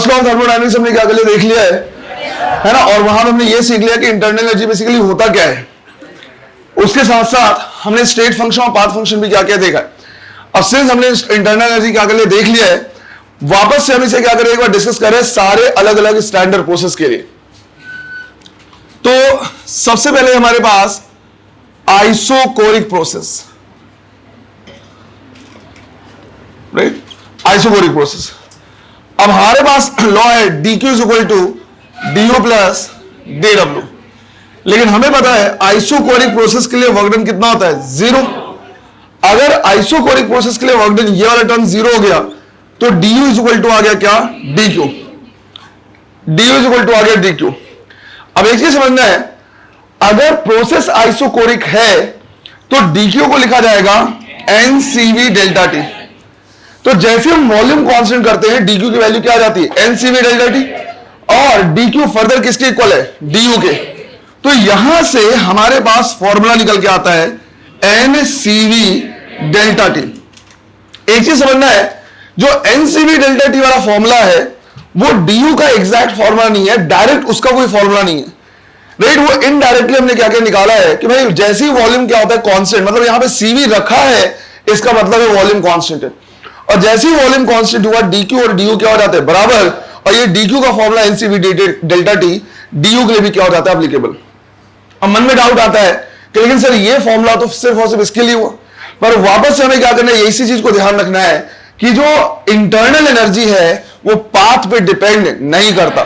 First law of thermodynamics हमने क्या कर लिया, देख लिया है ना। और वहां हमने ये सीख लिया कि इंटरनल एनर्जी बेसिकली होता क्या है। उसके साथ साथ हमने स्टेट फंक्शन और पाथ फंक्शन भी क्या क्या देखा है। अब सिंस हमने इंटरनल एनर्जी क्या कर लिया, देख लिया है, वापस से हम इसे क्या करें, एक बार डिस्कस करें सारे अलग अलग स्टैंडर्ड प्रोसेस के लिए। तो सबसे पहले हमारे पास isochoric process, right, isochoric process. अब हमारे पास लॉ है dq is equal to du plus dw, लेकिन हमें पता है आइसोकोरिक प्रोसेस के लिए वर्क डन कितना होता है, 0। अगर आइसोकोरिक प्रोसेस के लिए वर्क डन ये वाला टर्म 0 हो गया तो du इज इक्वल टू आ गया क्या, dq, du is equal to आ गया dq। अब एक चीज समझना है, अगर प्रोसेस आइसोकोरिक है तो dq को लिखा जाएगा ncv डेल्टा टी। तो जैसे हम वॉल्यूम कांस्टेंट करते हैं dq की वैल्यू क्या आ जाती है, ncv डेल्टा टी, और dq फर्दर किसके इक्वल है, du के। तो यहां से हमारे पास फॉर्मूला निकल के आता है ncv डेल्टा टी। एक चीज समझना है, जो ncv डेल्टा टी वाला फॉर्मूला है वो du का एग्जैक्ट फॉर्मूला नहीं है, डायरेक्ट उसका कोई फॉर्मूला नहीं है, राइट। वो इनडायरेक्टली हमने क्या क्या निकाला है कि भाई जैसे ही वॉल्यूम क्या होता है, कांस्टेंट, मतलब यहां पे cv रखा है इसका मतलब है वॉल्यूम कांस्टेंट है, और जैसे ही वॉल्यूम कांस्टेंट हुआ dq और du क्या हो जाते हैं, बराबर। और ये dq का formula ncv delta T du के लिए भी क्या हो जाता है, एप्लीकेबल। अब मन में डाउट आता है कि लेकिन सर ये फॉर्मूला तो सिर्फ और सिर्फ इसके लिए हुआ, पर वापस से हमें क्या करना है, इसी चीज को ध्यान रखना है कि जो इंटरनल एनर्जी है वो पाथ पे डिपेंड नहीं करता।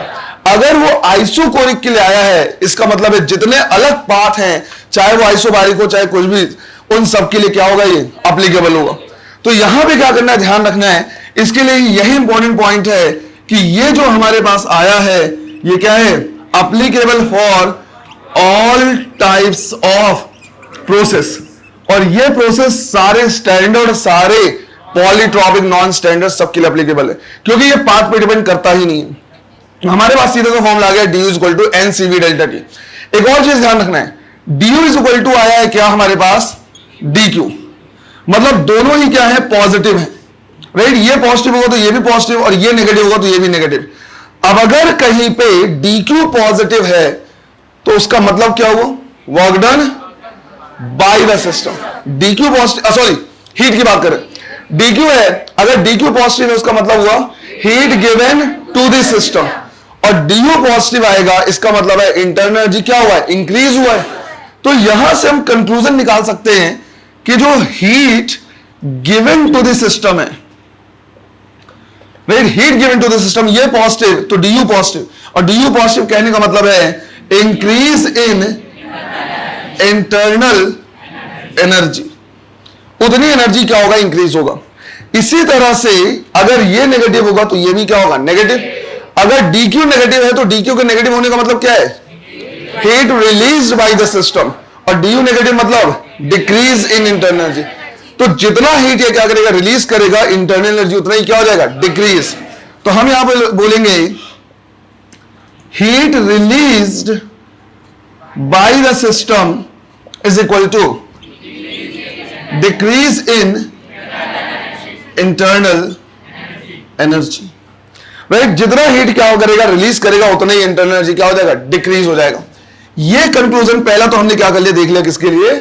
अगर वो आइसोकोरिक के लिए आया है, इसका मतलब है जितने अलग पाथ हैं, चाहे वो आइसोबारिक हो चाहे कुछ भी, उन सब के लिए क्या होगा, ये एप्लीकेबल होगा। तो यहां पे क्या करना है, ध्यान रखना है, इसके लिए यही इंपॉर्टेंट पॉइंट है कि ये जो हमारे पास आया है ये क्या है, applicable for all types of process. और ये प्रोसेस सारे स्टैंडर्ड, सारे पॉलीट्रॉपिक, नॉन स्टैंडर्ड, सबके लिए एप्लीकेबल है, क्योंकि ये पाथ पे डिपेंड करता ही नहीं है। हमारे पास सीधा सा फॉर्मूला आ गया du is equal to ncv delta T. एक और चीज ध्यान रखना है, du इज इक्वल टू आया है क्या हमारे पास, dq, मतलब दोनों ही क्या है, पॉजिटिव है, राइट। ये पॉजिटिव होगा तो ये भी पॉजिटिव, और ये नेगेटिव होगा तो ये भी नेगेटिव। अब अगर कहीं पे dq पॉजिटिव है तो उसका मतलब क्या हुआ, work done by the system. dq positive, sorry heat की बात करें, dq है, अगर dq पॉजिटिव है उसका मतलब हुआ heat given to the system, और du पॉजिटिव आएगा इसका मतलब है इंटरनल एनर्जी क्या हुआ है, इंक्रीज हुआ है। तो यहां से हम कंक्लूजन निकाल सकते हैं कि जो heat given to the system है, right, heat given to the system, ये पॉजिटिव तो du पॉजिटिव, और du पॉजिटिव कहने का मतलब है इंक्रीज इन इंटरनल एनर्जी, उतनी एनर्जी क्या होगा, इंक्रीज होगा। इसी तरह से अगर ये नेगेटिव होगा तो ये भी क्या होगा, नेगेटिव। अगर dq नेगेटिव है तो dq के नेगेटिव होने का मतलब क्या है, heat released by the system, और du नेगेटिव मतलब डिक्रीज इन इंटरनल एनर्जी। तो जितना हीट ये क्या करेगा, रिलीज करेगा, इंटरनल एनर्जी उतना ही क्या हो जाएगा, डिक्रीज। तो हम यहां पर बोलेंगे heat released by the system is equal to decrease in internal energy, right. जितना हीट क्या करेगा, रिलीज करेगा, उतना ही इंटरनल एनर्जी क्या हो जाएगा, डिक्रीज हो जाएगा। ये कंक्लूजन पहला तो हमने क्या कर लिया, देख लिया किसके लिए,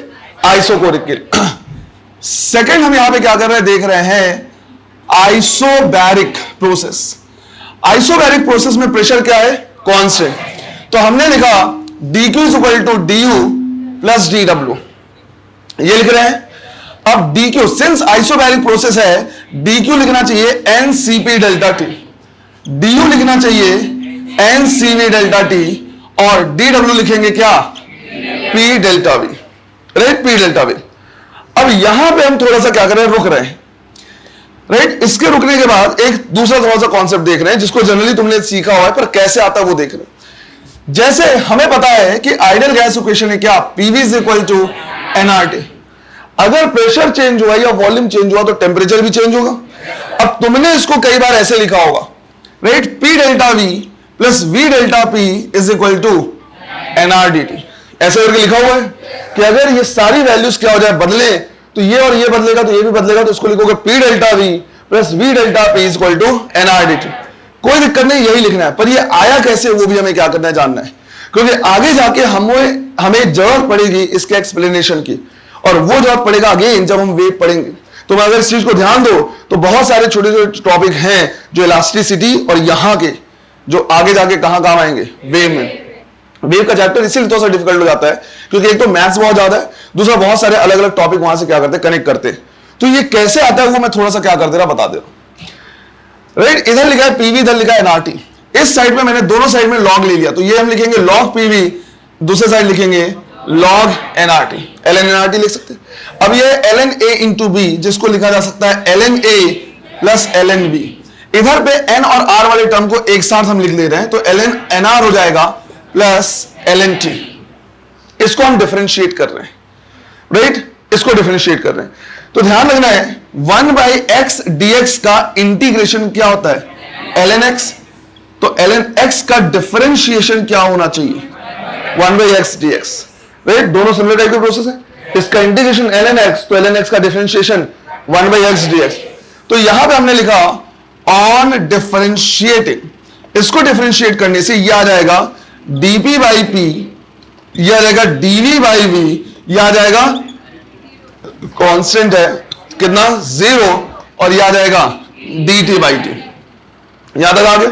आइसोकोरिक के लिए। सेकंड हम यहां पे क्या कर रहे हैं, देख रहे हैं आइसोबैरिक प्रोसेस। आइसोबैरिक प्रोसेस में प्रेशर क्या है, कांस्टेंट। तो हमने लिखा dq is equal to du plus dw, ये लिख रहे हैं। अब dq, सिंस आइसोबैरिक प्रोसेस है, dq लिखना चाहिए ncp डेल्टा टी, du लिखना चाहिए ncv डेल्टा टी, और dw लिखेंगे क्या, p delta v, right, p delta v। अब यहां पे हम थोड़ा सा क्या कर रहे हैं, रुक रहे हैं, राइट। इसके रुकने के बाद एक दूसरा थोड़ा सा कॉन्सेप्ट देख रहे हैं जिसको जनरली तुमने सीखा हुआ है, पर कैसे आता है वो देख रहे हैं। जैसे हमें पता है कि आइडियल गैस इक्वेशन है क्या, PV is equal to nRT। अगर प्रेशर चेंज हुआ या वॉल्यूम चेंज हुआ तो टेम्परेचर भी चेंज होगा। अब तुमने इसको कई बार ऐसे लिखा होगा, right, P delta V plus V delta P is equal to nRDT, ऐसे करके लिखा हुआ है कि अगर ये सारी वैल्यूज क्या हो जाए, बदले, तो ये और ये बदलेगा तो ये भी बदलेगा, तो इसको लिखोगे P delta V plus V delta P is equal to nRDT। कोई दिक्कत नहीं, यही लिखना है, पर ये आया कैसे वो भी हमें क्या करना है, जानना है, क्योंकि आगे जाके हमें जरूरत पड़ेगी इसके एक्सप्लेनेशन की, और वो जरूरत पड़ेगा अगेन जब हम वेव पढ़ेंगे। तो अगर इस चीज को ध्यान दो तो बहुत सारे छोटे छोटे टॉपिक हैं जो इलास्टिसिटी और यहां के जो आगे जाके कहां काम आएंगे, वेव में। वेव का चैप्टर इसीलिए थोड़ा सा डिफिकल्ट हो जाता है क्योंकि एक तो मैथ्स बहुत ज्यादा है, दूसरा बहुत सारे अलग अलग टॉपिक वहां से क्या करते हैं, कनेक्ट करते हैं। तो ये कैसे आता है वो मैं थोड़ा सा क्या कर दे रहा बता दे रहा। राइट, इधर लिखा है पीवी, इधर लिखा है एनआरटी। इस साइड में मैंने दोनों साइड में लॉग ले लिया, तो ये हम लिखेंगे लॉग पीवी, दूसरे साइड लिखेंगे लॉग एनआरटी, एलएन एनआरटी लिख सकते हैं। अब ये एलएन ए इंटू बी, जिसको लिखा जा सकता है एलएन ए प्लस एलएन बी। इधर पे एन और आर वाले टर्म को एक साथ हम लिख ले रहे हैं, तो एलएन एनआर हो जाएगा प्लस एलएन टी। इसको हम डिफरेंशिएट कर रहे हैं, राइट, इसको डिफरेंशिएट कर रहे हैं। तो ध्यान रखना है 1/x dx का इंटीग्रेशन क्या होता है, ln x। तो ln x का डिफरेंशिएशन क्या होना चाहिए, 1/x dx, राइट। दोनों सिमिलर टाइप के प्रोसेस है। इसका इंटीग्रेशन ln x, तो ln x का डिफरेंशिएशन 1/x dx। तो यहां पे हमने लिखा ऑन डिफरेंशिएटिंग, इसको डिफरेंशिएट करने से यह आ जाएगा dp बाई p, यह आ जाएगा dv बाई v, यह आ जाएगा कांस्टेंट है कितना 0, और यह आ जाएगा dt बाई t। याद आ गया।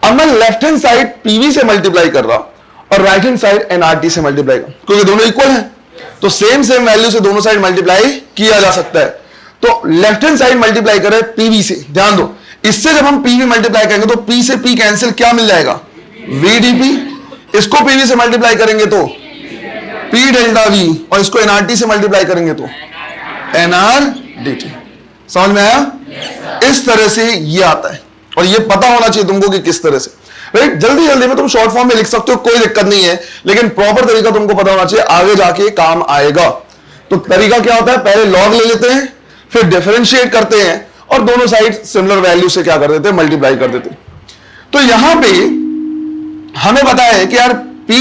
अब मैं लेफ्ट हैंड साइड pv से मल्टीप्लाई कर रहा हूं और राइट हैंड साइड nrt से मल्टीप्लाई कर, क्योंकि दोनों इक्वल हैं, तो सेम वैल्यू से दोनों साइड मल्टीप्लाई किया जा सकता है। तो लेफ्ट हैंड साइड मल्टीप्लाई कर रहे हैं pv से, ध्यान दो, इससे जब हम pv मल्टीप्लाई करेंगे तो p से p कैंसिल, क्या मिल जाएगा vdp। इसको pv से मल्टीप्लाई करेंगे तो p डेल्टा v, और इसको nrt से मल्टीप्लाई करेंगे तो nr dt। समझ में आया? इस तरह से ये आता है, और ये पता होना चाहिए तुमको कि किस तरह से, राइट। जल्दी जल्दी में तुम शॉर्ट फॉर्म में लिख सकते हो, कोई दिक्कत नहीं है, लेकिन प्रॉपर तरीका तुमको पता होना चाहिए, आगे जाके काम आएगा। तो तरीका क्या होता है, पहले लॉग ले लेते हैं, फिर डिफरेंशिएट करते हैं, और दोनों साइड सिमिलर वैल्यू से क्या कर देते हैं, मल्टीप्लाई कर देते हैं। तो यहां पे हमें पता है कि यार P,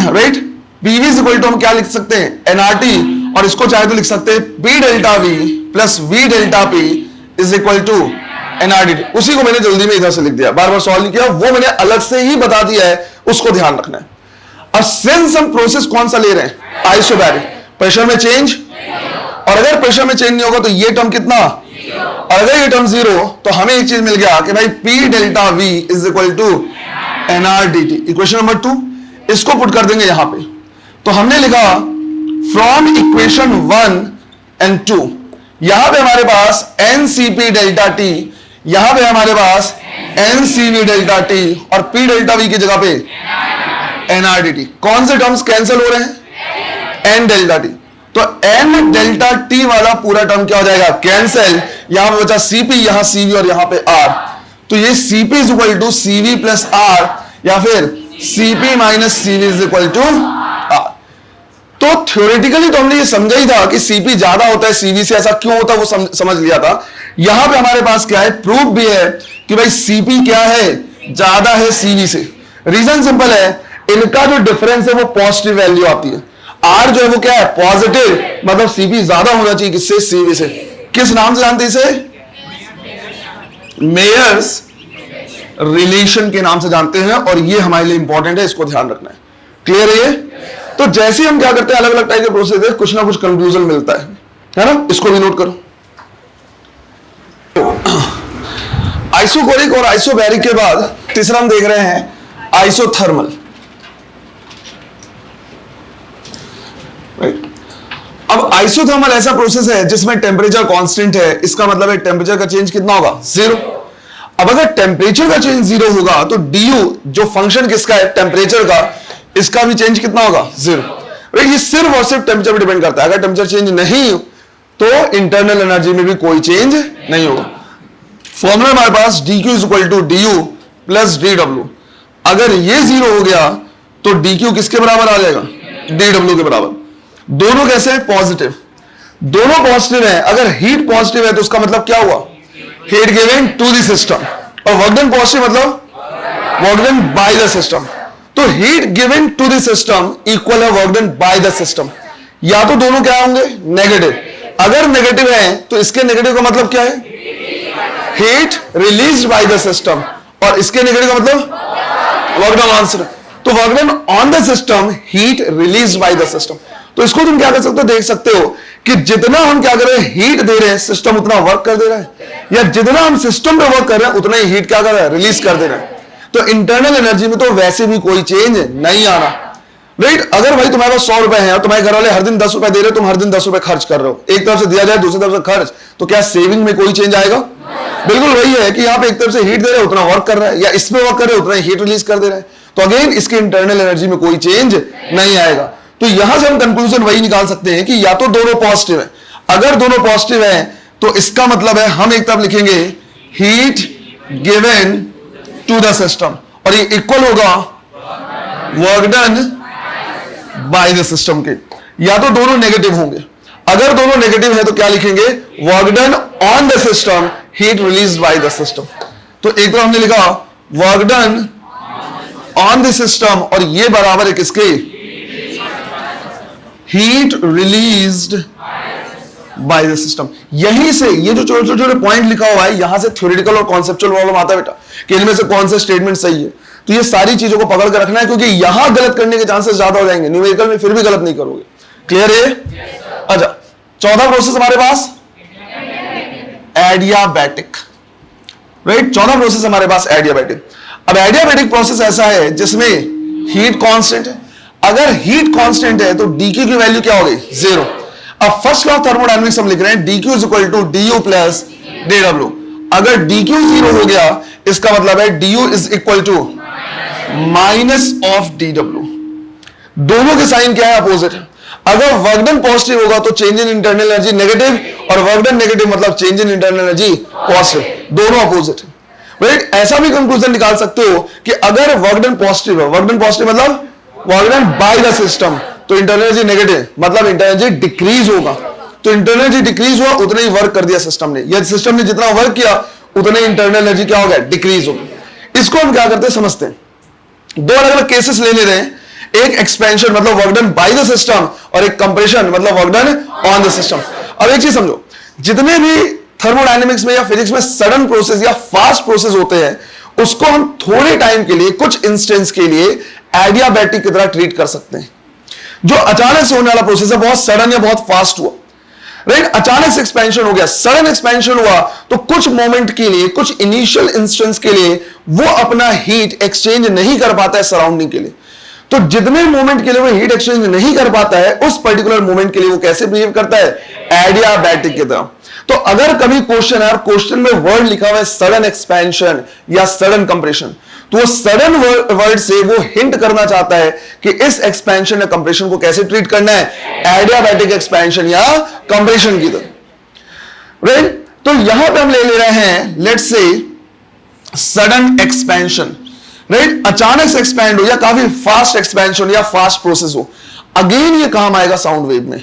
right, PV is equal to हम क्या लिख सकते हैं, nRT, और इसको चाहे तो लिख सकते हैं P delta V plus V delta P is equal to nRT। उसी को मैंने जल्दी में इधर से लिख दिया, बार बार सॉल्व नहीं किया, वो मैंने अलग से ही बता दिया है, उसको ध्यान रखना है। अब सिंस हम प्रोसेस कौन सा ले रहे हैं, आइसोबैरिक, प्रेशर में चेंज, और अगर प्रेशर में चेंज नहीं होगा तो ये टर्म कितना, और अगर ये टर्म 0, तो हमें एक चीज मिल गया कि भाई P delta V is equal to nRdt। Equation number 2 इसको पुट कर देंगे यहां पे। तो हमने लिखा फ्रॉम इक्वेशन 1 and 2, यहां पे हमारे पास NCP डेल्टा T, यहां पे हमारे पास NCV डेल्टा T, और P डेल्टा V की जगह पे nRdt। कौन से टर्म्स कैंसिल हो रहे हैं, N डेल्टा T। तो N डेल्टा T वाला पूरा टर्म क्या हो जाएगा, कैंसिल। यहां पे बचा CP, यहां CV, और यहां पे R। तो ये CP is equal to CV plus R, या फिर CP minus CV is equal to R। तो थ्योरेटिकली तो हमने ये समझा ही था कि CP ज्यादा होता है CV से, ऐसा क्यों होता है वो समझ लिया था। यहां पे हमारे पास क्या है, प्रूफ भी है कि भाई CP क्या है, ज्यादा है CV से। रीजन सिंपल है, इनका जो डिफरेंस है वो पॉजिटिव वैल्यू आती है, R जो है वो क्या है, पॉजिटिव, मतलब CP ज्यादा होना चाहिए किससे, CV से। किस नाम से जानते हैं इसे, मेयर्स रिलेशन के नाम से जानते हैं, और ये हमारे लिए इंपॉर्टेंट है, इसको ध्यान रखना है। क्लियर है ये? तो जैसे हम क्या करते हैं, अलग अलग टाइप के प्रोसेस है, कुछ ना कुछ कंक्लूजन मिलता है ना, इसको भी नोट करो। आइसोकोरिक और आइसोबैरिक के बाद तीसरा हम देख रहे हैं आइसोथर्मल, राइट। अब आइसोथर्मल ऐसा प्रोसेस है जिसमें टेम्परेचर कांस्टेंट है, इसका मतलब है टेम्परेचर का चेंज कितना होगा, 0। अब अगर टेम्परेचर का चेंज 0 होगा तो du जो फंक्शन किसका है, टेम्परेचर का, इसका भी चेंज कितना होगा, 0। ये सिर्फ और सिर्फ टेम्परेचर पर डिपेंड करता है। अगर टेम्परेचर चेंज नहीं तो इंटरनल एनर्जी में भी कोई चेंज नहीं होगा। फॉर्मूला हमारे पास dq is equal to du plus dw। अगर ये 0 हो गया तो dq किसके बराबर आ जाएगा, dw के बराबर। दोनों कैसे हैं, पॉजिटिव, दोनों पॉजिटिव है। अगर हीट पॉजिटिव है तो उसका मतलब क्या हुआ, heat given to the system, और वर्क डन पॉजिटिव मतलब work done by the system. तो heat given to the system equal है work done by the system. या तो दोनों क्या होंगे, नेगेटिव। अगर नेगेटिव है तो इसके नेगेटिव का मतलब क्या है, heat release by the system, और इसके नेगेटिव का मतलब वर्क डन ऑन, तो work done on the system, heat release by the system. तो इसको तुम क्या कर सकते हो, देख सकते हो कि जितना हम क्या कर रहे हैं, हीट दे रहे हैं, सिस्टम उतना वर्क कर दे रहा है, या जितना हम सिस्टम पे वर्क कर रहे हैं उतना ही हीट क्या कर रहा है, रिलीज कर दे रहा है। तो इंटरनल एनर्जी में तो वैसे भी कोई चेंज नहीं आ रहा, राइट। अगर भाई तुम्हारे पास 100 रुपए हैं, तुम्हारे घर वाले हर दिन 10 रुपए दे रहे हो, तुम हर दिन 10 रुपए खर्च कर रहे हो, एक तरफ से दिया जाए दूसरी तरफ से खर्च, तो क्या सेविंग में कोई चेंज आएगा? बिल्कुल वही है कि यहाँ पे एक तरफ से हीट दे रहे हो उतना वर्क कर रहा है, या इसमें वर्क कर रहे हो उतना हीट रिलीज कर दे रहा है, तो अगेन इसके इंटरनल एनर्जी में कोई चेंज नहीं आएगा। तो यहां से हम कंक्लूजन वही निकाल सकते हैं कि या तो दोनों पॉजिटिव है, अगर दोनों पॉजिटिव है तो इसका मतलब है हम एक तरफ लिखेंगे heat given to the system, और ये इक्वल होगा work done by the system के, या तो दोनों नेगेटिव होंगे। अगर दोनों नेगेटिव है तो क्या लिखेंगे, work done on the system, heat released by the system. तो एक तरफ हमने लिखा work done on the system, और ये बराबर है किसके, heat released by the system. यहीं से ये जो छोटे छोटे पॉइंट लिखा हुआ है, यहां से थ्योरेटिकल और कॉन्सेप्चुअल प्रॉब्लम आता है बेटा, कि इनमें से कौन सा स्टेटमेंट सही है। तो ये सारी चीजों को पकड़ कर रखना है, क्योंकि यहां गलत करने के चांसेस ज्यादा हो जाएंगे, न्यूमेरिकल में फिर भी गलत नहीं करोगे। क्लियर है? अच्छा, 14 प्रोसेस हमारे पास एडियाबैटिक, राइट। 14 प्रोसेस हमारे पास एडियाबैटिक। अब एडियाबैटिक प्रोसेस ऐसा है जिसमें हीट कांस्टेंट है। अगर हीट कांस्टेंट है तो dq की वैल्यू क्या होगी, 0। अब फर्स्ट लॉ ऑफ थर्मोडायनामिक्स हम लिख रहे हैं dq is equal to du plus dw। अगर dq 0 हो गया, इसका मतलब है du is equal to minus of dw। दोनों के साइन क्या है, अपोजिट है। अगर वर्क डन पॉजिटिव होगा तो change in internal energy negative, और वर्क डन नेगेटिव मतलब change in internal energy positive, दोनों अपोजिट है, राइट। ऐसा भी कंक्लूजन निकाल सकते हो कि अगर वर्क डन पॉजिटिव है, वर्क डन पॉजिटिव मतलब work done by the system, तो इंटरनल एनर्जी नेगेटिव मतलब इंटरनल एनर्जी डिक्रीज होगा। तो इंटरनल एनर्जी डिक्रीज हुआ, उतना ही वर्क कर दिया सिस्टम ने, या सिस्टम ने जितना वर्क किया उतना ही इंटरनल एनर्जी क्या हो गया, डिक्रीज होगा। इसको हम क्या करते हैं समझते हैं, दो अलग अलग केसेस ले रहे हैं, एक एक्सपेंशन मतलब work done by the system, और एक कंप्रेशन मतलब work done on the system. अब एक चीज समझो, जितने भी थर्मोडायनेमिक्स में या फिजिक्स में सडन प्रोसेस या फास्ट प्रोसेस होते हैं, उसको हम थोड़े टाइम के लिए, कुछ इंस्टेंस के लिए एडियाबैटिक की तरह ट्रीट कर सकते हैं। जो अचानक से होने वाला प्रोसेस है, बहुत सडन या बहुत फास्ट हुआ, राइट। अचानक से एक्सपेंशन हो गया, सडन एक्सपेंशन हुआ, तो कुछ मोमेंट के लिए, कुछ इनिशियल इंस्टेंस के लिए वो अपना हीट एक्सचेंज नहीं कर पाता है सराउंडिंग के लिए। तो जितने मोमेंट के लिए वो हीट एक्सचेंज नहीं कर पाता है, उस पर्टिकुलर मोमेंट के लिए वो कैसे बिहेव करता है, एडियाबैटिक की तरह। तो अगर कभी क्वेश्चन है और क्वेश्चन में वर्ड लिखा हुआ है सडन एक्सपेंशन या सडन कंप्रेशन, तो वो सडन वर्ड से वो हिंट करना चाहता है कि इस एक्सपेंशन या कंप्रेशन को कैसे ट्रीट करना है, एडियाबैटिक एक्सपेंशन या कंप्रेशन की तरह, राइट। तो यहां पे हम ले रहे हैं, let's say sudden expansion, right. अचानक से एक्सपैंड हो या काफी फास्ट एक्सपेंशन या फास्ट प्रोसेस हो, अगेन ये काम आएगा साउंड वेव में।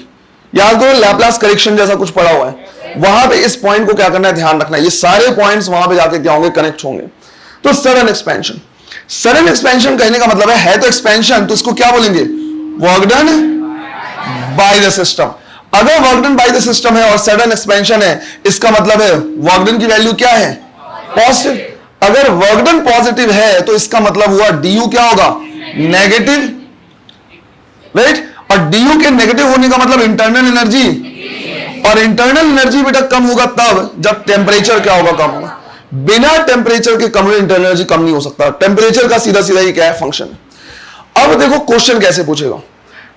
याद करो लैप्लास करेक्शन जैसा कुछ पढ़ा हुआ है, वहां पे इस पॉइंट को क्या करना है, ध्यान रखना है, ये सारे पॉइंट्स वहां पे जाके क्या होंगे, कनेक्ट होंगे। तो सडन एक्सपेंशन, सडन एक्सपेंशन कहने का मतलब है तो एक्सपेंशन, तो इसको क्या बोलेंगे, work done by the system. अगर work done by the system है और सडन एक्सपेंशन है, इसका मतलब है वर्क डन की वैल्यू क्या है, पॉजिटिव। अगर वर्क डन पॉजिटिव है तो इसका मतलब हुआ du क्या होगा, नेगेटिव, राइट। और du के नेगेटिव होने का मतलब इंटरनल एनर्जी, और इंटरनल एनर्जी बेटा कम होगा तब जब टेम्परेचर क्या होगा, कम होगा। बिना टेम्परेचर के कम इंटरनल एनर्जी कम नहीं हो सकता, टेम्परेचर का सीधा सीधा ये क्या है, फंक्शन है। अब देखो क्वेश्चन कैसे पूछेगा,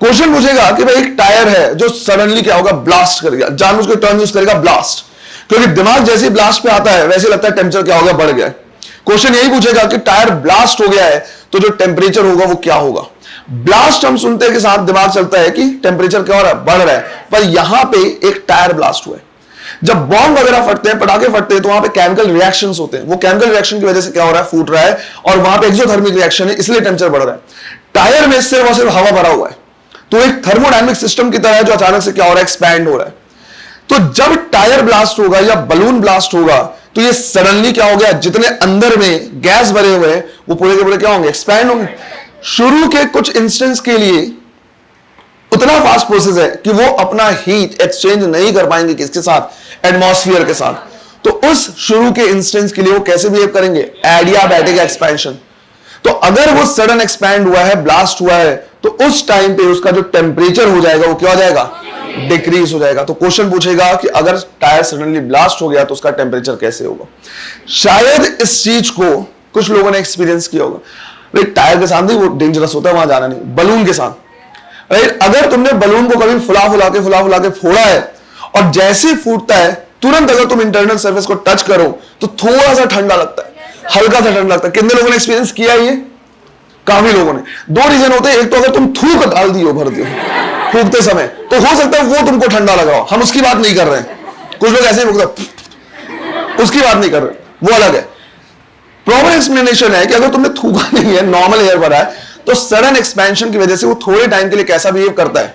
क्वेश्चन पूछेगा कि भाई एक टायर है जो सडनली क्या होगा, ब्लास्ट कर गया, जानबूझ के टर्म यूज करेगा ब्लास्ट, क्योंकि दिमाग जैसे ब्लास्ट पे आता है वैसे लगता है टेम्परेचर क्या होगा, बढ़ गया है। क्वेश्चन यही पूछेगा कि टायर ब्लास्ट हो गया है तो जो टेम्परेचर होगा वो क्या होगा। ब्लास्ट हम सुनते के साथ दिमाग चलता है कि टेम्परेचर क्या हो रहा है, बढ़ रहा है, पर यहां पे एक टायर ब्लास्ट हुआ है। जब बॉम्ब वगैरह फटते हैं, पटाखे फटते हैं, तो वहां पे केमिकल रिएक्शंस होते हैं, वो केमिकल रिएक्शन की वजह से क्या हो रहा है, फूट रहा है, और वहां पे एक्सोथर्मिक रिएक्शन है, इसलिए टेम्परेचर बढ़ रहा है। टायर में सिर्फ और सिर्फ हवा भरा हुआ है, तो एक थर्मोडायनामिक सिस्टम की तरह है जो अचानक से क्या हो रहा है, एक्सपैंड हो रहा है। तो जब टायर ब्लास्ट होगा या बलून ब्लास्ट होगा, तो ये सडनली क्या हो गया, जितने अंदर में गैस भरे हुए हैं वो पूरे के पूरे क्या होंगे, एक्सपैंड होंगे। शुरू के कुछ इंस्टेंस के लिए उतना फास्ट प्रोसेस है कि वो अपना हीट एक्सचेंज नहीं कर पाएंगे किसके साथ, एटमॉस्फेयर के साथ। तो उस शुरू के इंस्टेंस के लिए वो कैसे बिहेव करेंगे, एडियाबैटिक एक्सपेंशन। तो अगर वो सडन एक्सपैंड हुआ है, ब्लास्ट हुआ है, तो उस टाइम पे उसका जो टेम्परेचर हो जाएगा वो क्या हो जाएगा, डिक्रीज हो जाएगा। तो क्वेश्चन पूछेगा कि अगर टायर सडनली ब्लास्ट हो गया तो उसका टेम्परेचर कैसे होगा। शायद इस चीज को कुछ लोगों ने एक्सपीरियंस किया होगा। राइट, टायर के साथ ही वो डेंजरस होता है, वहां जाना नहीं। बलून के साथ, राइट, अगर तुमने बलून को कभी फुला फुला के फोड़ा है और जैसे ही फूटता है तुरंत अगर तुम इंटरनल सरफेस को टच करो तो थोड़ा सा ठंडा लगता है, हल्का सा ठंडा लगता है। कितने लोगों ने एक्सपीरियंस किया ये? काफी लोगों ने। दो रीजन होते हैं, एक तो अगर तुम थूक डाल दियो, भर दियो फूकते समय, तो हो सकता है वो तुमको ठंडा लगा हो, हम उसकी बात नहीं कर रहे हैं। कुछ लोग ऐसे ही फूकते, उसकी बात नहीं कर रहे, वो अलग है। प्रॉपर एक्सप्लेनेशन है कि अगर तुमने थूका नहीं है, नॉर्मल एयर भरा है, तो सडन एक्सपेंशन की वजह से वो थोड़े टाइम के लिए कैसा बिहेव करता है,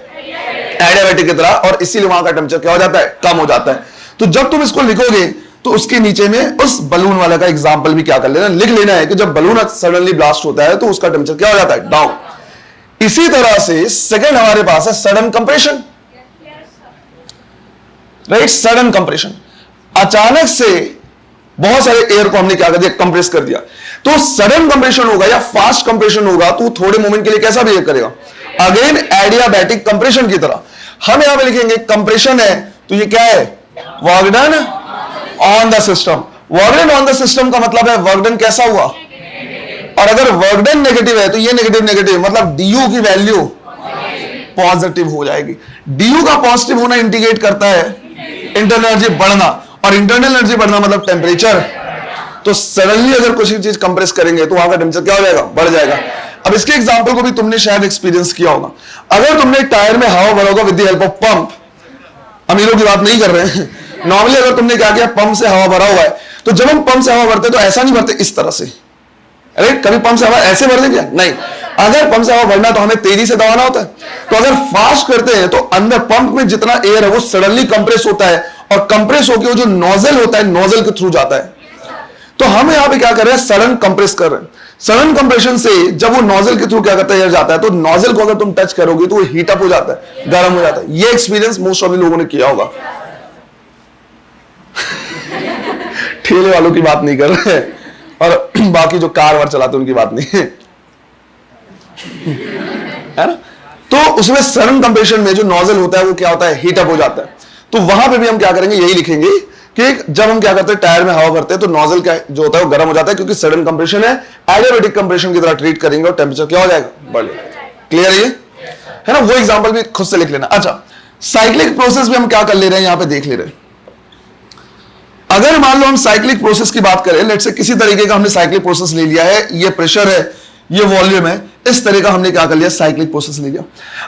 एडियाबैटिक की तरह, और इसीलिए वहां का टेंपरेचर क्या हो जाता है, कम हो जाता है। तो जब तुम इसको लिखोगे तो उसके नीचे में उस बलून वाला का एग्जांपल भी क्या कर लेना, लिख लेना है कि जब बलून सडनली ब्लास्ट होता है तो उसका टेंपरेचर क्या हो जाता है, डाउन। इसी तरह से सेकंड हमारे पास है sudden compression. Right, sudden compression, अचानक से बहुत सारे एयर को हमने क्या कर दिया, कंप्रेस कर दिया। तो सडन कंप्रेशन होगा या फास्ट कंप्रेशन होगा तो थोड़े मोमेंट के लिए कैसा बिहेव करेगा, अगेन एडियाबैटिक कंप्रेशन की तरह। हम यहां पे लिखेंगे कंप्रेशन है तो ये क्या है, work done on the system. Work done on the system का मतलब है वर्क डन कैसा हुआ, और अगर वर्क डन नेगेटिव है तो ये नेगेटिव नेगेटिव मतलब डी की वैल्यू पॉजिटिव हो जाएगी। डी का पॉजिटिव होना इंडिकेट करता है इंटरनल एनर्जी बढ़ना, और इंटरनल एनर्जी बढ़ना मतलब टेम्परेचर। तो सडनली अगर कुछ चीज कंप्रेस करेंगे तो वहां का टेम्परेचर क्या हो जाएगा, बढ़ जाएगा। अब इसके एग्जांपल को भी तुमने शायद एक्सपीरियंस किया होगा। अगर तुमने टायर में हवा भरा होगा with the help of pump, अमीरों की बात नहीं कर रहे हैं, नॉर्मली अगर तुमने क्या किया, पंप से हवा भरा हुआ है, तो जब हम पंप से हवा भरते तो ऐसा नहीं भरते इस तरह से, राइट, कभी पंप से हवा ऐसे भर देंगे नहीं। अगर पंप से हवा भरना तो हमें तेजी से दबाना होता है। तो अगर फास्ट करते हैं तो अंदर पंप में जितना एयर है वो सडनली कंप्रेस होता है, और कंप्रेस होकर वो जो नोजल होता है नोजल के थ्रू जाता है। तो हम यहां पे क्या कर रहे हैं, सडन कंप्रेस कर रहे हैं। सडन कंप्रेशन से जब वो नोजल के थ्रू क्या करता है, एयर जाता है, तो नोजल को अगर तुम टच करोगे तो वो हीट अप हो जाता है, गर्म हो जाता है। ये एक्सपीरियंस मोस्ट ऑफ लोगों ने किया होगा। ठेले वालों की बात नहीं कर रहे हैं, और बाकी जो कार वार चलाते उनकी बात नहीं है, है ना। तो उसमें सडन कंप्रेशन में जो नोजल होता है वो क्या होता है, हीट अप हो जाता है। तो वहां पे भी हम क्या करेंगे, यही लिखेंगे कि जब हम क्या करते हैं, टायर में हवा भरते हैं तो नोजल क्या जो होता है वो गर्म हो जाता है, क्योंकि सडन कंप्रेशन है, एडियाबैटिक कंप्रेशन की तरह ट्रीट करेंगे और टेंपरेचर क्या हो जाएगा, बढ़ जाएगा। क्लियर है ना। वो एग्जांपल भी खुद से लिख लेना। अच्छा, साइक्लिक प्रोसेस भी हम क्या कर ले रहे हैं, यहां पे देख ले रहे हैं। अगर मान लो हम साइक्लिक प्रोसेस की बात करें, लेट्स से किसी तरीके का हमने साइक्लिक प्रोसेस ले लिया है, ये प्रेशर है, ये वॉल्यूम है, इस तरह का हमने क्या कर लिया, साइक्लिक प्रोसेस ले लिया।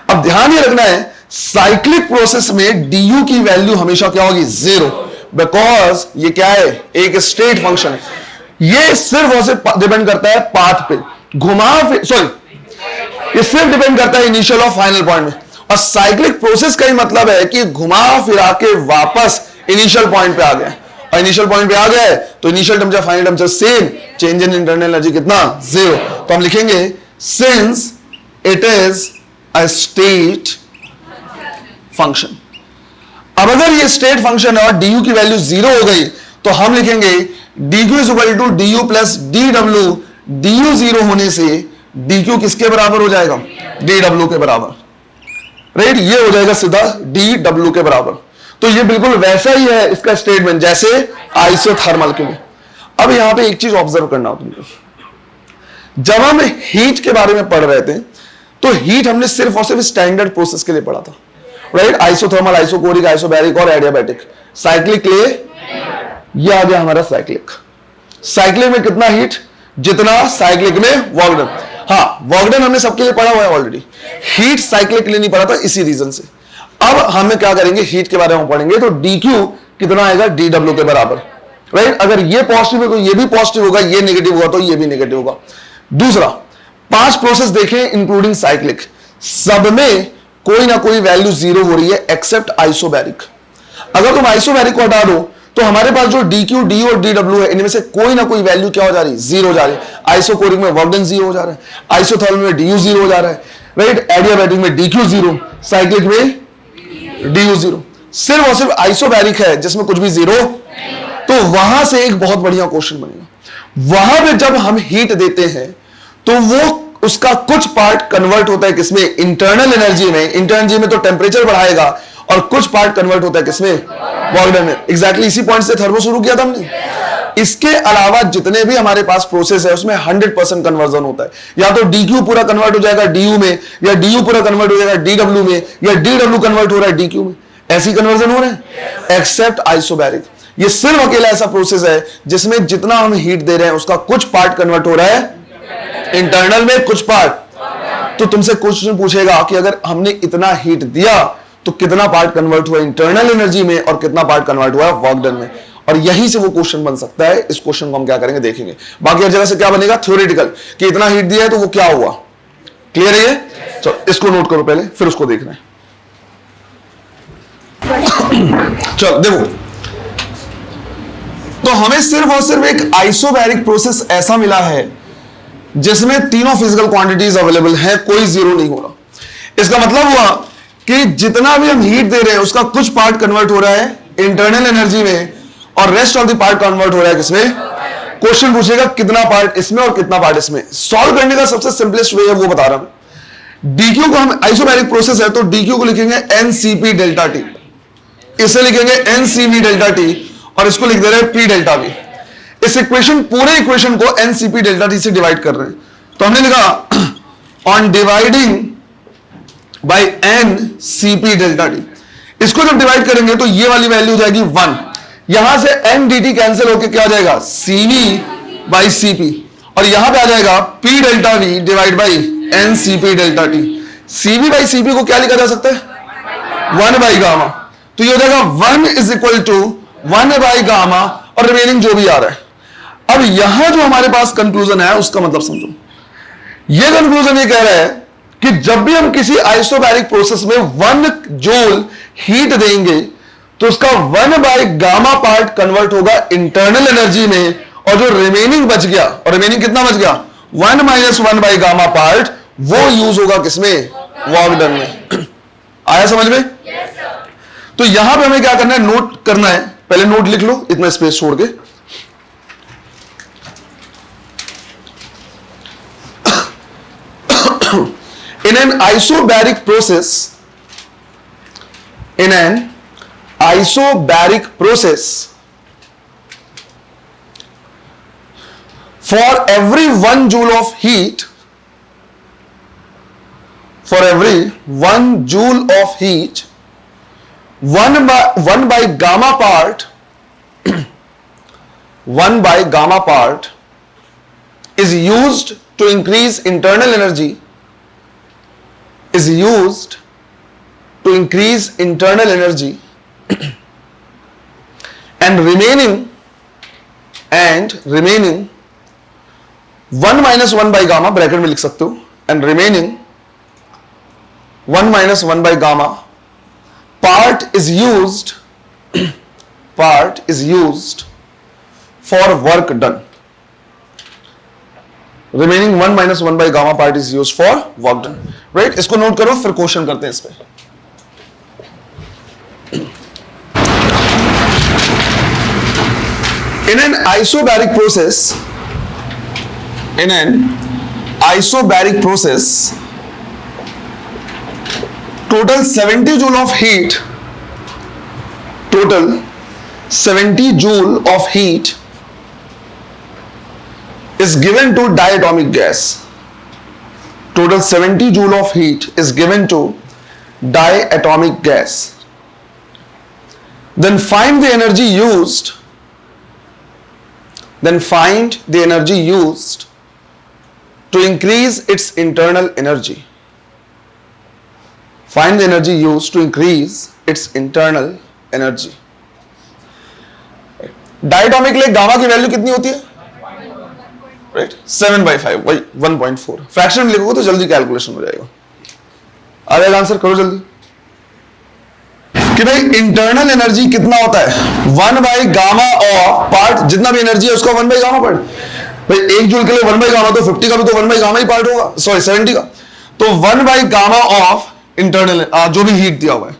अब ध्यान ये रखना है, साइक्लिक प्रोसेस में डी की वैल्यू हमेशा क्या होगी, जीरो, बिकॉज ये क्या है, एक स्टेट फंक्शन है। ये सिर्फ और सिर्फ डिपेंड करता है पाथ पे, ये सिर्फ डिपेंड करता है इनिशियल और फाइनल पॉइंट में। और साइक्लिक प्रोसेस का ही मतलब है कि घुमा फिरा के वापस इनिशियल पॉइंट पे आ गया, और इनिशियल पॉइंट पे आ गया है तो initial temperature final temperature same, change in internal energy कितना, जीरो। तो हम लिखेंगे since it is a state function. अब अगर ये स्टेट फंक्शन है और डी की वैल्यू जीरो हो गई तो हम लिखेंगे D Q is equal to D U plus D W. D U zero होने से डी क्यू किसके बराबर हो जाएगा, डी डब्ल्यू के बराबर, राइट। ये हो जाएगा सीधा डी डब्ल्यू के बराबर। तो ये बिल्कुल वैसा ही है इसका स्टेटमेंट जैसे आइसोथर्मल के में। अब यहां पे एक चीज ऑब्जर्व करना हो तुमको, जब हम हीट के बारे में पढ़ रहे थे तो हीट हमने सिर्फ और सिर्फ स्टैंडर्ड प्रोसेस के लिए पढ़ा था, राइट। आइसोथर्मल, आइसोकोरिक, आइसोबैरिक और एडियाबैटिक। साइक्लिक लिए ये आ गया हमारा साइक्लिक। साइक्लिक में कितना हीट, जितना साइक्लिक में वर्क डन। हाँ, वर्क डन हमने सबके लिए पढ़ा हुआ है ऑलरेडी, हीट साइक्लिक के लिए नहीं पढ़ा था इसी रीजन से। अब हमें क्या करेंगे, हीट के बारे में पढ़ेंगे। तो डी क्यू कितना आएगा, डी डब्ल्यू के बराबर, राइट। अगर ये पॉजिटिव है तो ये भी पॉजिटिव होगा, ये नेगेटिव होगा तो ये भी नेगेटिव होगा। दूसरा, 5 प्रोसेस देखें इंक्लूडिंग साइक्लिक, सब में कोई ना कोई वैल्यू जीरो हो रही है एक्सेप्ट आइसोबैरिक। अगर तुम आइसोबैरिक को हटा दो तो हमारे पास जो डी क्यू, डी और डी डब्ल्यू है, इनमें से कोई ना कोई वैल्यू क्या हो जा रही है, जीरो हो जा रही है। आइसोकोरिक में वर्क डन जीरो हो जा रहा है, आइसोथर्मल में डी यू जीरो हो जा रहा है, राइट। एडियाबैटिक में डी क्यू जीरो, साइक्लिक में डी यू जीरो। सिर्फ और सिर्फ आइसोबैरिक है जिसमें कुछ भी जीरो, तो वहां से एक बहुत बढ़िया क्वेश्चन बनेगा। वहां पे जब हम हीट देते हैं तो वो उसका कुछ पार्ट कन्वर्ट होता है किसमें? इंटरनल एनर्जी में। इंटरनल एनर्जी में तो टेम्परेचर बढ़ाएगा, और कुछ पार्ट कन्वर्ट होता है किसमें? वर्क डन में। एग्जैक्टली इसी पॉइंट से थर्मो शुरू किया था हमने। इसके अलावा जितने भी हमारे पास प्रोसेस है उसमें 100% कन्वर्जन होता है। या तो डीक्यू पूरा कन्वर्ट हो जाएगा डीयू में, या डीयू पूरा कन्वर्ट हो जाएगा डीडब्ल्यू में, या डीडब्ल्यू कन्वर्ट हो रहा है डीक्यू में। ऐसी कन्वर्जन हो रहे हैं एक्सेप्ट आइसोबैरिक। ये सिर्फ अकेला ऐसा प्रोसेस है जिसमें जितना हम हीट दे रहे हैं उसका कुछ पार्ट कन्वर्ट हो रहा है इंटरनल में, कुछ पार्ट। तो तुमसे क्वेश्चन पूछेगा कि अगर हमने इतना हीट दिया तो कितना पार्ट कन्वर्ट हुआ इंटरनल एनर्जी में और कितना पार्ट कन्वर्ट हुआ वर्क डन में। और यहीं से वो क्वेश्चन बन सकता है। इस क्वेश्चन को हम क्या करेंगे देखेंगे। बाकी हर जगह से क्या बनेगा? थ्योरेटिकल, कि इतना हीट दिया है तो वो क्या हुआ। क्लियर है ये? चलो इसको नोट करो पहले, फिर उसको देखना है। चलो देखो, तो हमें सिर्फ और सिर्फ एक आइसोबैरिक प्रोसेस ऐसा मिला है जिसमें तीनों फिजिकल क्वांटिटीज अवेलेबल है, कोई जीरो नहीं हो रहा। इसका मतलब हुआ कि जितना भी हम हीट दे रहे हैं उसका कुछ पार्ट कन्वर्ट हो रहा है इंटरनल एनर्जी में, और rest of the part convert हो रहा है किसमें? क्वेश्चन पूछेगा कितना पार्ट इसमें और कितना पार्ट इसमें। सॉल्व करने का सबसे सिंपलेस्ट वे है वो बता रहा हूं। डीक्यू को हम, आइसोबैरिक प्रोसेस है तो डीक्यू को लिखेंगे एनसीपी डेल्टा टी, इसे लिखेंगे एनसीवी डेल्टा टी, और इसको लिख दे रहे हैं पी डेल्टा वी। इस इक्वेशन, पूरे इक्वेशन को एनसीपी डेल्टा टी से डिवाइड कर रहे हैं। तो हमने लिखा on dividing by NCP delta T. इसको जब डिवाइड करेंगे तो ये वाली वैल्यू हो जाएगी 1। यहां से एन डी टी कैंसिल होकर क्या आ जाएगा? सीवी बाई सीपी, और यहां पे आ जाएगा P delta we divide by NCP delta T. CV by CP को क्या लिखा जा सकता है? 1 बाई गामा। तो ये हो जाएगा 1 is equal to 1 by gamma, और रिमेनिंग जो भी आ रहा है। अब यहां जो हमारे पास कंक्लूजन है उसका मतलब समझो। ये कंक्लूजन ये कह रहा है कि जब भी हम किसी आइसोबैरिक प्रोसेस में 1 जूल हीट देंगे तो उसका 1 बाई गामा पार्ट कन्वर्ट होगा इंटरनल एनर्जी में, और जो रिमेनिंग बच गया, और रिमेनिंग कितना बच गया? 1 माइनस 1 बाई गामा पार्ट, वो यूज होगा किसमें? वर्क डन में। आया समझ में? तो यहां पे हमें क्या करना है? नोट करना है। पहले नोट लिख लो इतना स्पेस छोड़ के। In an isobaric process, for every 1 joule of heat, for every 1 joule of heat, 1 by gamma part, 1 by gamma part is used to increase internal energy, is used to increase internal energy, and remaining 1 minus 1 by gamma, bracket में लिख सकते हो, and remaining 1 minus 1 by gamma part is used for work done. Remaining 1 minus 1 by gamma part is used for work done. Right? इसको note करो, फिर question करते हैं इस पे। In an isobaric process, total 70 joule of heat, total 70 joule of heat is given to diatomic gas. Total 70 joule of heat is given to diatomic gas. Then find the energy used. Then find the energy used to increase its internal energy. Find the energy used to increase its internal energy. Diatomic के लिए gamma की value कितनी होती है? Right 7/5 वही 1.4। Fraction में लिखोगे तो जल्दी कैलकुलेशन हो जाएगा। आ जाएगा आंसर, करो जल्दी। कि भाई इंटरनल एनर्जी कितना होता है? 1 बाई गामा, और पार्ट जितना भी एनर्जी है उसका 1 बाई गामा पार्ट। भाई 1 जूल के लिए 1 बाई गामा, तो 50 का भी तो 1 बाई गामा ही पार्ट होगा, सॉरी 70 का। तो 1 बाई गामा ऑफ इंटरनल जो भी हीट दिया हुआ है,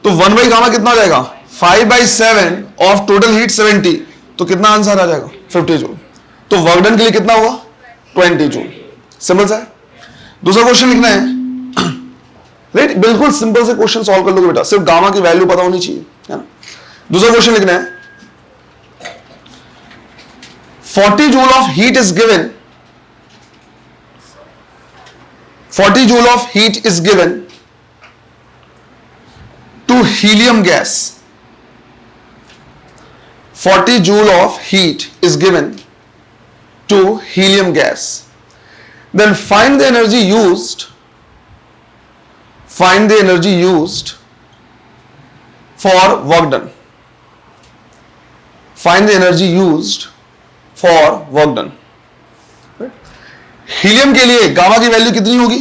तो 1 बाई गामा कितना हो जाएगा? 5/7 ऑफ टोटल हीट 70, तो कितना आंसर आ जाएगा 50 जूल। तो वर्क डन के लिए कितना हुआ 20 जूल। सिंपल सा है। दूसरा क्वेश्चन लिखना है, राइट, बिल्कुल सिंपल से क्वेश्चन सॉल्व कर लोगे बेटा, सिर्फ गामा की वैल्यू पता होनी चाहिए, है ना। दूसरा क्वेश्चन लिखना है 40 joule of heat is given, 40 joule of heat is given to helium gas. 40 joule of heat is given to helium gas. Then find the energy used. Find the energy used for work done. Find the energy used for work done. Helium के लिए gamma की value कितनी होगी,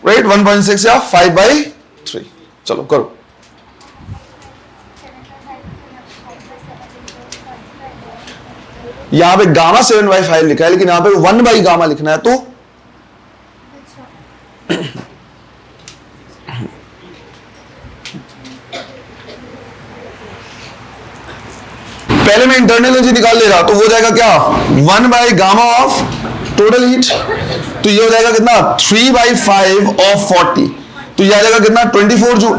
right, 1.6 या 5/3। चलो करो। यहां पे गामा 7/5 लिखा है, लेकिन यहां पे 1 गामा लिखना है, तो पहले मैं इंटरनल एनर्जी निकाल ले रहा, तो वो जाएगा क्या 1 गामा ऑफ टोटल हीट, तो ये हो जाएगा कितना 3/5 ऑफ 40, तो ये आ जाएगा कितना 24 जूल।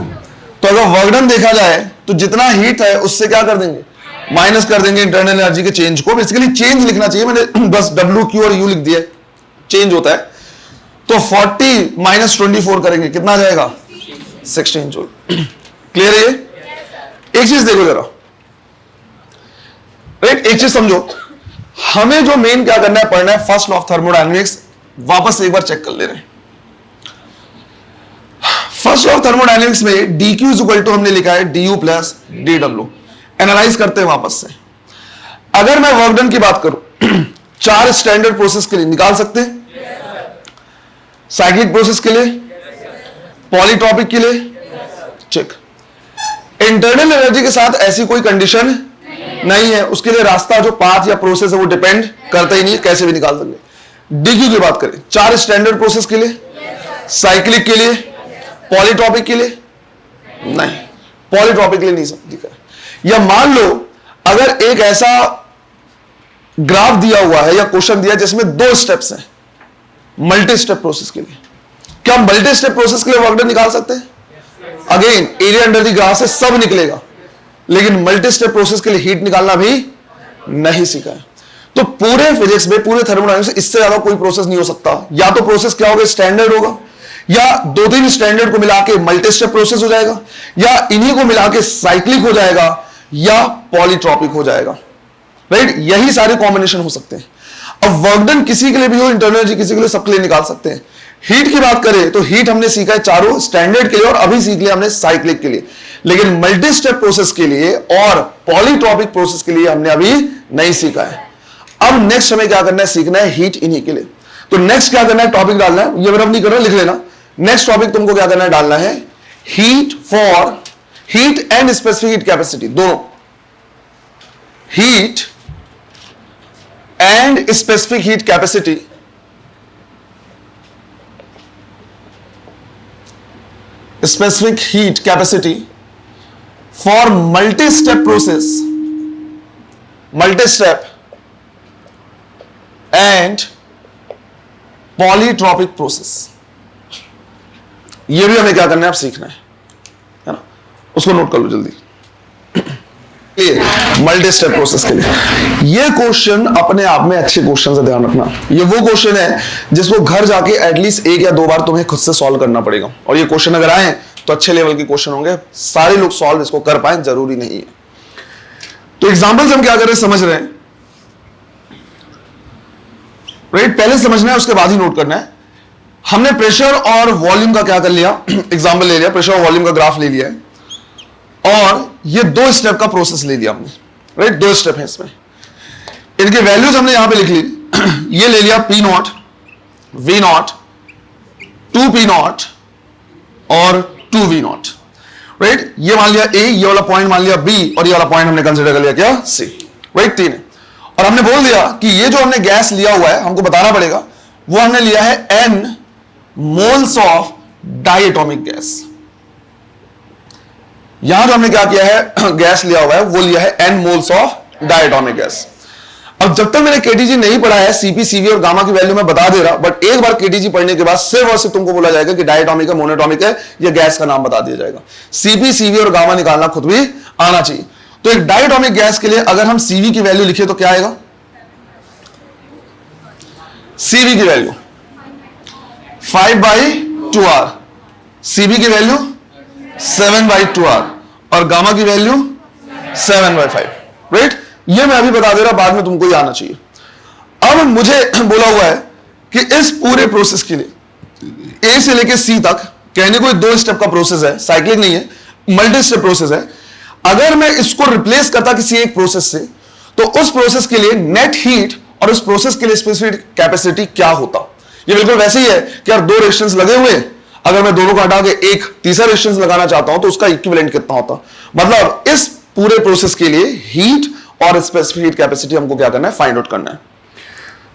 तो अगर वर्क डन देखा जाए तो जितना हीट है उससे क्या कर देंगे, माइनस कर देंगे इंटरनल एनर्जी के चेंज को। बेसिकली चेंज लिखना चाहिए, मैंने बस W, Q और U लिख दिया, चेंज होता है। तो 40 माइनस 24 करेंगे, कितना आ जाएगा 16 जूल। क्लियर है ये? एक चीज देखो जरा, राइट, एक चीज समझो, हमें जो मेन क्या करना है, पढ़ना है फर्स्ट लॉ ऑफ थर्मोडायनेमिक्स। वापस एक बार चेक कर ले रहे हैं। फर्स्ट लॉ ऑफ थर्मोडायनेमिक्स में dq इज इक्वल टू हमने लिखा है du प्लस dw। एनालाइज करते हैं वापस से। अगर मैं वर्क डन की बात करूं 4 स्टैंडर्ड प्रोसेस के लिए निकाल सकते हैं, साइक्लिक प्रोसेस के लिए, पॉलीट्रॉपिक के लिए, चेक। इंटरनल एनर्जी के साथ ऐसी कोई कंडीशन नहीं है, उसके लिए रास्ता जो पाथ या प्रोसेस है वो डिपेंड करता ही नहीं है, कैसे भी निकाल सकते। डीक्यू की बात करें 4 स्टैंडर्ड प्रोसेस के लिए, साइक्लिक के लिए, पॉलीट्रॉपिक के लिए नहीं, पॉलीट्रॉपिक के लिए नहीं दिखा। या मान लो अगर एक ऐसा ग्राफ दिया हुआ है या क्वेश्चन दिया जिसमें 2 स्टेप्स हैं, मल्टी स्टेप प्रोसेस के लिए, क्या मल्टी स्टेप प्रोसेस के लिए वर्क डन निकाल सकते हैं? Again area under the graph से सब निकलेगा, लेकिन मल्टी स्टेप प्रोसेस के लिए हीट निकालना भी नहीं सीखा है। तो पूरे फिजिक्स में, पूरे थर्मोडायनेमिक्स में इससे ज्यादा कोई प्रोसेस नहीं हो सकता। या तो प्रोसेस क्या होगा, स्टैंडर्ड होगा, या 2-3 स्टैंडर्ड को मिला के मल्टी स्टेप प्रोसेस हो जाएगा, या इन्हीं को मिला के साइक्लिक हो जाएगा, या पॉलीट्रॉपिक हो जाएगा, राइट। यही सारे कॉम्बिनेशन हो सकते हैं। अब वर्क डन किसी के लिए भी हो, इंटरनल एनर्जी किसी के लिए, सबके लिए निकाल सकते हैं। हीट की बात करें तो हीट हमने सीखा है चारों स्टैंडर्ड के लिए, और अभी सीख लिया हमने साइक्लिक के लिए, लेकिन मल्टी स्टेप प्रोसेस के लिए और पॉलीट्रॉपिक प्रोसेस के लिए हमने अभी नहीं सीखा है। अब नेक्स्ट हमें क्या करना है, सीखना है हीट इन्हीं के लिए। तो नेक्स्ट क्या करना है, टॉपिक डालना है, ये मेरा नहीं करना, लिख लेना। नेक्स्ट टॉपिक तुमको क्या करना है, डालना है heat for heat and specific heat capacity, दोनों, heat and specific heat capacity specific heat capacity for multi-step process, multi-step and polytropic process। ये भी हमें क्या करना है, आप सीखना है ना, उसको नोट कर लो जल्दी। मल्टी स्टेप प्रोसेस के लिए ये क्वेश्चन अपने आप में अच्छे क्वेश्चन से ध्यान रखना। ये वो क्वेश्चन है जिसको घर जाके एटलीस्ट 1 या 2 बार तुम्हें खुद से सॉल्व करना पड़ेगा, और ये क्वेश्चन अगर आए तो अच्छे लेवल के क्वेश्चन होंगे। सारे लोग सॉल्व इसको कर पाए जरूरी नहीं है। तो एग्जांपल्स हम क्या कर रहे हैं, समझ रहे हैं, राइट। पहले समझना है, उसके बाद ही नोट करना है। हमने प्रेशर और वॉल्यूम का क्या कर लिया, एग्जाम्पल ले लिया, प्रेशर और वॉल्यूम का ग्राफ ले लिया है, और ये 2 स्टेप का प्रोसेस ले लिया हमने, राइट। 2 स्टेप है इसमें, इनके वैल्यूज हमने यहां पे लिख ली। ये ले लिया P0, V0, 2P0 और 2V0, राइट। ये मान लिया A, ये वाला पॉइंट मान लिया B, और ये वाला पॉइंट हमने कंसिडर कर लिया क्या, C, राइट। 3 है। और हमने बोल दिया कि ये जो हमने गैस लिया हुआ है, हमको बताना पड़ेगा, वो हमने लिया है N moles of diatomic gas. यहां जो हमने क्या किया है, गैस लिया हुआ है, वो लिया है N moles of diatomic gas. अब जब तक मैंने केटीजी नहीं पढ़ा है, सीपी, सीवी और गामा की वैल्यू मैं बता दे रहा, बट एक बार केटीजी पढ़ने के बाद सिर्फ और सिर्फ तुमको बोला जाएगा कि डायटोमिक है, मोनोटोमिक है, या गैस का नाम बता दिया जाएगा। सीपी, सीवी और गामा निकालना खुद भी आना चाहिए। तो एक डायटोमिक गैस के लिए अगर हम सीवी की वैल्यू लिखे तो क्या आएगा? सीवी की वैल्यू 5/2r, सीवी की वैल्यू 7/2r और गामा की वैल्यू 7/5, राइट? ये मैं अभी बता दे रहा, बाद में तुमको ये आना चाहिए। अब मुझे बोला हुआ है कि इस पूरे प्रोसेस के लिए ए से लेके सी तक, कहने को 2 स्टेप का प्रोसेस है, साइक्लिक नहीं है, मल्टी स्टेप प्रोसेस है। अगर मैं इसको रिप्लेस करता किसी एक प्रोसेस से, तो उस प्रोसेस के लिए नेट हीट और उस प्रोसेस के लिए स्पेसिफिक कैपेसिटी क्या होता? ये बिल्कुल वैसे ही है कि यार 2 रेजिस्टेंस लगे हुए, अगर मैं दोनों को हटा के एक तीसरा रेजिस्टेंस लगाना चाहता हूं तो उसका इक्विवेलेंट कितना होता? मतलब इस पूरे प्रोसेस के लिए हीट और स्पेसिफिक हीट कैपेसिटी हमको क्या करना है? फाइंड आउट करना है।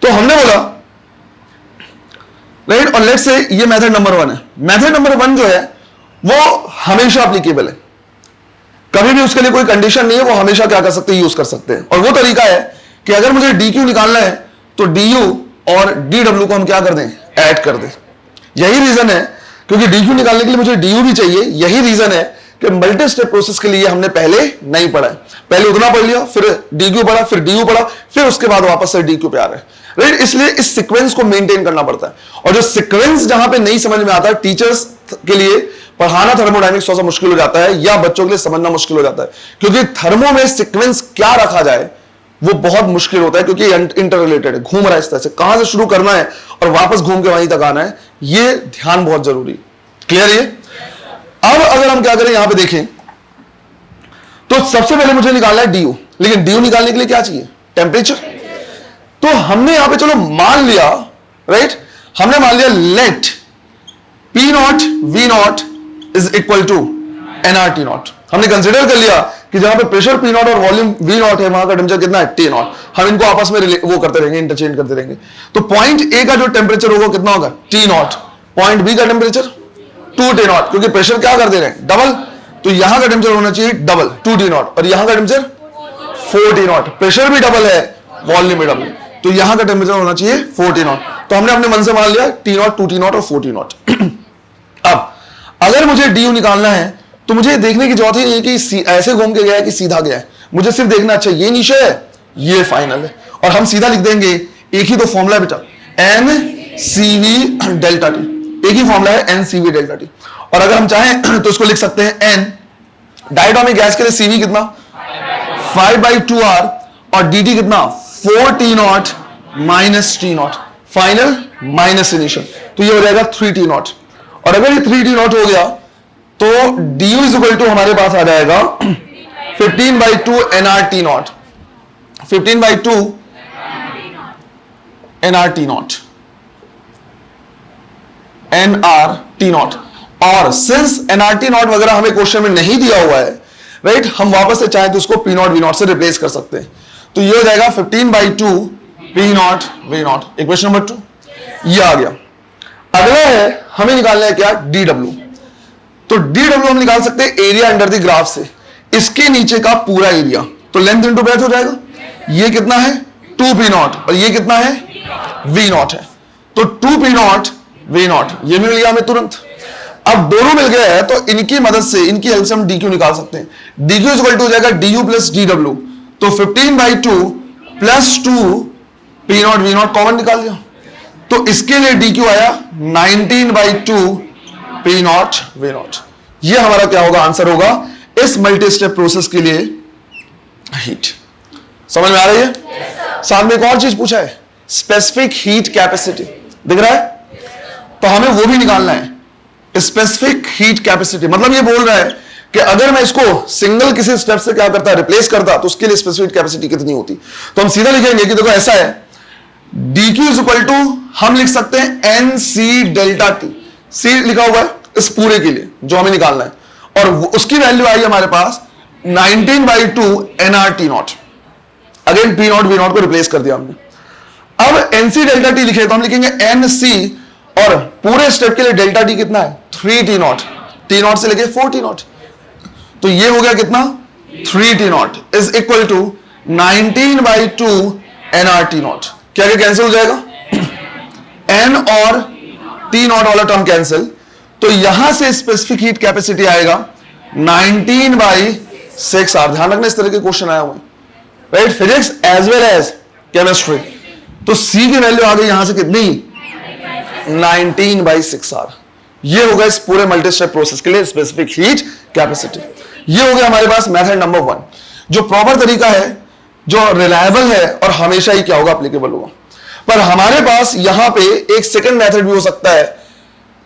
तो हमने बोला, राइट, और लेट्स से ये मेथड नंबर 1 है। मेथड नंबर 1 जो है वो हमेशा एप्लीकेबल है, कभी भी उसके लिए कोई कंडीशन नहीं है, वो हमेशा क्या कर सकते हैं? यूज कर सकते हैं। और वो तरीका है कि अगर मुझे डीक्यू निकालना है तो डीयू और डीडब्ल्यू को हम क्या कर दें? ऐड कर दें। यही रीजन है, क्योंकि डीक्यू निकालने के लिए मुझे डीयू भी चाहिए। यही रीजन है कि मल्टी स्टेप प्रोसेस के लिए हमने पहले नहीं पढ़ा है। पहले उतना पढ़ लिया, फिर डीक्यू पढ़ा, फिर डीयू पढ़ा, फिर उसके बाद वापस से डीक्यू पे आ रहे हैं, राइट? इसलिए इस सीक्वेंस को मेंटेन करना पड़ता है। और जो सीक्वेंस जहां पे नहीं समझ में आता है, टीचर्स के लिए पढ़ाना थर्मोडायनेमिक्स थोड़ा सा मुश्किल हो जाता है, या बच्चों के लिए समझना मुश्किल हो जाता है, क्योंकि थर्मो में सीक्वेंस क्या रखा जाए वो बहुत मुश्किल होता है, क्योंकि इंटर रिलेटेड है, घूम रहा है इस तरह से, कहां से शुरू करना है और वापस घूम के वहीं तक आना है, ये ध्यान बहुत जरूरी है। क्लियर है? अब अगर हम क्या करें, यहां पे देखें तो सबसे पहले मुझे निकालना है डीयू, लेकिन डीयू निकालने के लिए क्या चाहिए? टेम्परेचर। तो हमने यहां पे चलो मान लिया, राइट, हमने मान लिया late P0 V0 is equal to nRT0। हमने कंसिडर कर लिया कि जहां पे प्रेशर P0 और वॉल्यूम V0 है, वहां का टेम्परेचर कितना है? T0। हम इनको आपस में वो करते रहेंगे, इंटरचेंज करते रहेंगे। तो पॉइंट ए का जो टेम्परेचर होगा कितना होगा? T0। पॉइंट बी का टेम्परेचर 2T0, क्योंकि प्रेशर क्या कर दे रहे हैं? डबल। तो यहां का टेम्परेचर होना चाहिए डबल, 2T0, और यहां का टेम्परेचर 4T0। प्रेशर भी डबल है, वॉल्यूम भी डबल, तो यहां का टेम्परेचर होना चाहिए 4T0। तो हमने अपने मन से मान लिया T0, 2T0 और 4T0। अब अगर मुझे डीयू निकालना है तो मुझे देखने की जरूरत ही नहीं है कि ऐसे घूम के गया है कि सीधा गया है। मुझे सिर्फ देखना, अच्छा ये नीचे है, ये फाइनल है, और हम सीधा लिख देंगे, एक ही तो फॉर्मूला है बेटा, NCV डेल्टा टी, एक ही फॉर्मूला है NCV डेल्टा टी। और अगर हम चाहें तो इसको लिख सकते हैं N, डायटोमिक गैस के लिए CV कितना? 5/2R, और DT कितना? 4T0 minus T0, final minus initial, तो ये हो जाएगा 3T0। और अगर ये 3T0 हो गया तो du इज इक्वल टू हमारे पास आ जाएगा 15/2 nRT0, 15/2 nRT0, nRT0। और सिंस nRT0 वगैरह हमें क्वेश्चन में नहीं दिया हुआ है, राइट, हम वापस से चाहें तो उसको P0 V0 से रिप्लेस कर सकते हैं। तो ये हो जाएगा 15/2 P0 V0। इक्वेशन नंबर 2 ये आ गया। अगला है, हमें निकालना है क्या? DW। तो DW हम निकाल सकते हैं एरिया अंडर द ग्राफ से, इसके नीचे का पूरा एरिया। तो लेंथ इनटू ब्रेथ हो जाएगा। ये कितना है? 2P0, और ये कितना है? V0 है। तो 2P0 V0 ये मिल गया हमें तुरंत। अब दोनों मिल गए हैं तो इनकी मदद से, इनकी हेल्प से हम DQ निकाल सकते हैं। DQ इज इक्वल टू हो जाएगा DU प्लस DW। तो 15/2 प्लस 2 P0 V0 कॉमन निकाल दिया, तो इसके लिए DQ आया 19/2 P0 V0। ये हमारा क्या होगा? आंसर होगा इस मल्टी स्टेप प्रोसेस के लिए हीट। समझ में आ रही है? साथ में एक और चीज पूछा है, स्पेसिफिक हीट कैपेसिटी, दिख रहा है? तो हमें वो भी निकालना है, स्पेसिफिक हीट कैपेसिटी। मतलब ये बोल रहा है कि अगर मैं इसको सिंगल किसी स्टेप से क्या करता, रिप्लेस करता, तो उसके लिए स्पेसिफिक कैपेसिटी कितनी होती। तो हम सीधा लिखेंगे कि देखो ऐसा है, DQ इज इक्वल टू हम लिख सकते हैं NC डेल्टा टी, C लिखा हुआ है इस पूरे के लिए जो हमें निकालना है, और उसकी वैल्यू आई हमारे पास 19/2 nRT0। अगेन P0 V0 को रिप्लेस कर दिया हमने। अब NC डेल्टा टी लिखे तो हम लिखेंगे NC, और पूरे स्टेप के लिए डेल्टा टी कितना है? 3T0, T0 से लेके 4T0। तो ये हो गया कितना? 3T0 is equal to 19/2 nRT naught. क्या क्या कैंसिल हो जाएगा? n और T नॉट वाला टर्म कैंसिल, तो यहां से स्पेसिफिक हीट कैपेसिटी आएगा 19/6R। ध्यान रखना, इस तरह के क्वेश्चन आए हुए, right, physics as well as chemistry. तो C की वैल्यू आ गई यहां से कितनी? 19/6R। ये होगा इस पूरे मल्टी स्टेप प्रोसेस के लिए स्पेसिफिक हीट कैपेसिटी। ये हो गया हमारे पास मेथड नंबर 1, जो प्रॉपर तरीका है, जो रिलायबल है और हमेशा ही क्या होगा? एप्लीकेबल होगा। पर हमारे पास यहां पे एक सेकंड मेथड भी हो सकता है,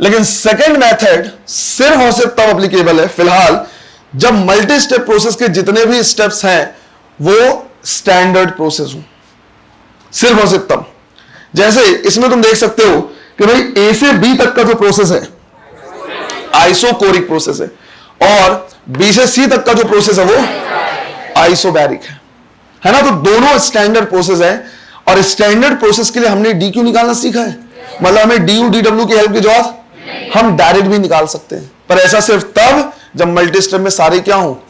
लेकिन सेकंड मेथड सिर्फ और सिर्फ तब एप्लीकेबल है फिलहाल जब मल्टी स्टेप प्रोसेस के जितने भी स्टेप्स हैं वो स्टैंडर्ड प्रोसेस हो, सिर्फ और सिर्फ तब। जैसे इसमें तुम देख सकते हो कि भाई A से B तक का जो प्रोसेस है आइसोकोरिक प्रोसेस है, और B से C तक का जो प्रोसेस है वो आइसोबैरिक है ना। तो दोनों स्टैंडर्ड प्रोसेस है, और स्टैंडर्ड प्रोसेस के लिए हमने DQ निकालना सीखा है। मतलब हमें DU DW की हेल्प की जरूरत, हम डायरेक्ट भी निकाल सकते हैं, पर ऐसा सिर्फ तब जब मल्टी स्टेप में सारे क्या हो?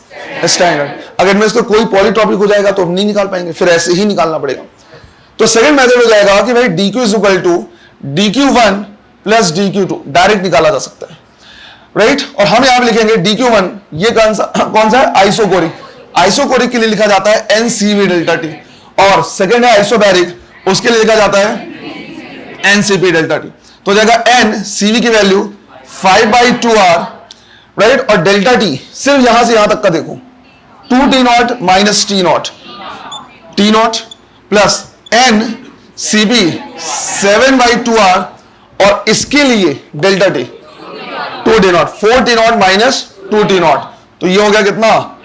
स्टैंडर्ड। अगर मैं इसको कोई पॉलीटॉपिक हो जाएगा तो हम नहीं निकाल पाएंगे, फिर ऐसे ही निकालना पड़ेगा। तो सेकंड मेथड हो जाएगा कि भाई DQ is equal to DQ1 plus DQ2, direct निकाला जा सकता है, राइट। और हम यहां पे लिखेंगे DQ1, ये कौन सा है? आइसोकोरिक। आइसोकोरिक के लिए लिखा जाता है NCV डेल्टा T, और सेकंड है आइसोबैरिक, उसके लिए लिखा जाता है NCP डेल्टा T। तो हो जाएगा NCV की वैल्यू 5/2R, राइट, और डेल्टा T सिर्फ यहां से यहां तक का देखो 2T not minus T not, T not plus NCP 7/2R, और इसके लिए delta T 2T not, 4T not minus 2T not, तो ये हो गया कितना?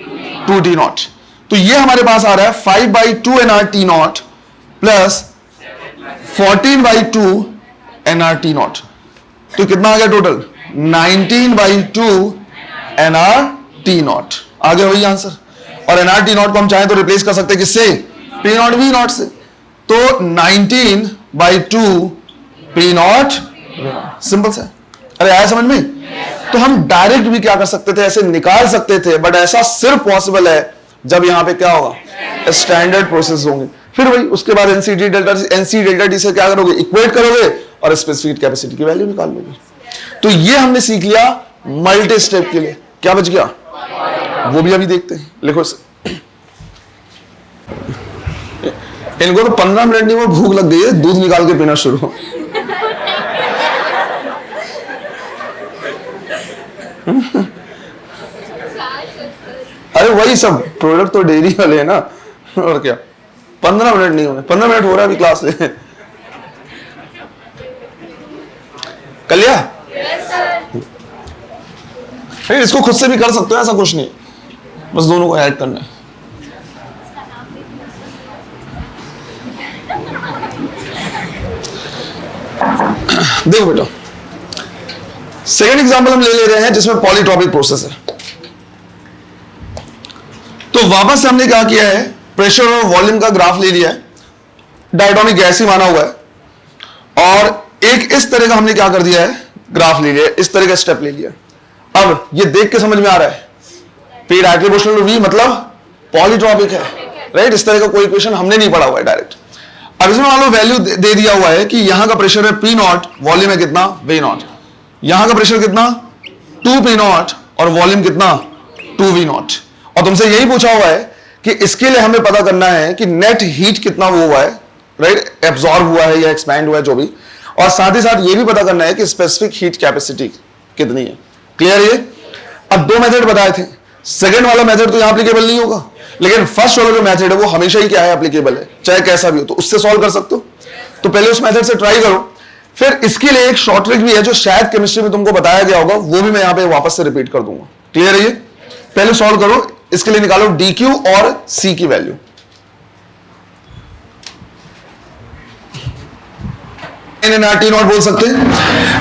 2T not. तो ये हमारे पास आ रहा है 5/2 nRT not plus 14/2 nRT not, तो कितना आ गया टोटल? 19/2 nRT not. आ गया वही आंसर। और nRT नॉट को हम चाहें तो रिप्लेस कर सकते हैं किससे? P नॉट V नॉट से। तो 19/2 P नॉट, सिंपल से। अरे आया समझ में? तो हम डायरेक्ट भी क्या कर सकते थे? ऐसे निकाल सकते थे, बट ऐसा सिर्फ पॉसिबल है जब यहां पे क्या होगा? स्टैंडर्ड प्रोसेस होंगे। फिर वही उसके बाद NC डेल्टा T से क्या करोगे? इक्वेट करोगे और स्पेसिफिक कैपेसिटी की वैल्यू निकाल लोगे। तो ये हमने सीख लिया मल्टी स्टेप के लिए। क्या बच गया? वो भी अभी देखते हैं। लिखो इनको तो 15 मिनट नहीं, वो भूख लग गई है, दूध निकाल के पीना शुरू। अरे वही सब प्रोडक्ट तो डेयरी वाले हैं ना, और क्या। 15 मिनट नहीं हुए, 15 मिनट हो रहा है अभी क्लास ले। कर लिया? yes, इसको खुद से भी कर सकते हो, ऐसा कुछ नहीं, बस दोनों को ऐड करना है। देखो बेटा, सेकेंड एग्जांपल हम ले रहे हैं जिसमें पॉलीट्रॉपिक प्रोसेस है। तो वापस से हमने क्या किया है? प्रेशर और वॉल्यूम का ग्राफ ले लिया है, डायटोमिक गैस ही माना हुआ है, और एक इस तरह का हमने क्या कर दिया है? ग्राफ ले लिया, इस तरह का स्टेप ले लिया। अब ये देख के समझ में आ रहा है, P directly proportional to V मतलब पॉलीट्रॉपिक है, राइट। इस तरह का कोई इक्वेशन हमने नहीं पढ़ा हुआ है डायरेक्ट। अब इसमें मान लो वैल्यू दे दिया हुआ है कि यहां का प्रेशर है P नॉट, वॉल्यूम है कितना? V not. यहां का प्रेशर कितना? 2P नॉट, और वॉल्यूम कितना? 2V not. और तुमसे यही पूछा हुआ है कि इसके लिए हमें पता करना है कि नेट हीट कितना हुआ है, राइट, एब्जॉर्ब हुआ है या एक्सपैंड हुआ है, जो भी। और साथ ही साथ ये भी पता करना है कि स्पेसिफिक हीट कैपेसिटी कितनी है। क्लियर? ये अब दो मेथड बताए थे, सेकंड वाला मेथड तो यहां एप्लीकेबल नहीं होगा, लेकिन फर्स्ट वाला जो मेथड है वो हमेशा ही क्या है? एप्लीकेबल है, चाहे कैसा भी हो। तो उससे सॉल्व कर सकते हो, तो पहले उस मेथड से ट्राई करो। फिर इसके लिए एक शॉर्ट ट्रिक भी है जो शायद केमिस्ट्री में तुमको बताया गया होगा, वो भी मैं यहां पे वापस से रिपीट कर दूंगा। क्लियर है? ये पहले सॉल्व करो, इसके लिए निकालो DQ और C की वैल्यू। nRT नॉट बोल सकते हैं,